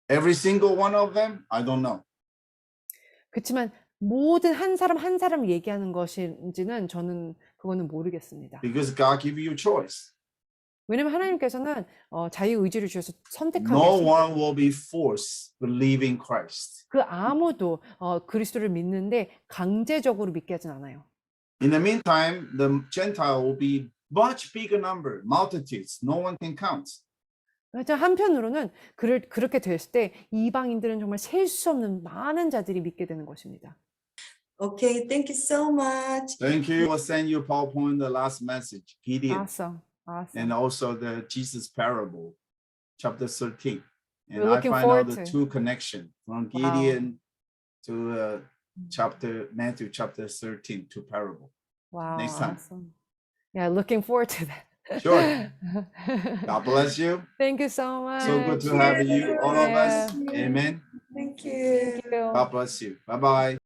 [SPEAKER 1] Every single one of them, I don't know.
[SPEAKER 2] 그렇지만 모든 한 사람 한 사람을 얘기하는 것인지는 저는 그거는 모르겠습니다.
[SPEAKER 1] Because God give you choice.
[SPEAKER 2] 왜냐면 하나님께서는 자유 의지를 주셔서 선택하게
[SPEAKER 1] No
[SPEAKER 2] 했습니다.
[SPEAKER 1] one will be forced believing Christ.
[SPEAKER 2] 그 아무도 그리스도를 믿는데 강제적으로 믿게 하진 않아요.
[SPEAKER 1] In the meantime, the Gentile will be much bigger number, multitudes. No one can count.
[SPEAKER 2] 한편으로는 그렇게 됐을 때 이방인들은 정말 셀 수 없는 많은 자들이 믿게 되는 것입니다.
[SPEAKER 3] Okay, thank you so much.
[SPEAKER 1] Thank you. I'll send you PowerPoint, the last message, Gideon,
[SPEAKER 2] Awesome.
[SPEAKER 1] and also the Jesus parable, chapter 13. And
[SPEAKER 2] We're
[SPEAKER 1] I
[SPEAKER 2] looking
[SPEAKER 1] find
[SPEAKER 2] forward
[SPEAKER 1] out the
[SPEAKER 2] to-
[SPEAKER 1] two connection from
[SPEAKER 2] Wow.
[SPEAKER 1] Gideon to Matthew chapter 13 to parable.
[SPEAKER 2] Wow.
[SPEAKER 1] Next time.
[SPEAKER 2] Awesome. Yeah, looking forward to that.
[SPEAKER 1] Sure. God bless you.
[SPEAKER 2] Thank you so much.
[SPEAKER 1] So good to have you, all of us.
[SPEAKER 2] Yeah.
[SPEAKER 1] Amen.
[SPEAKER 3] Thank you.
[SPEAKER 2] Thank you.
[SPEAKER 1] God bless you. Bye-bye.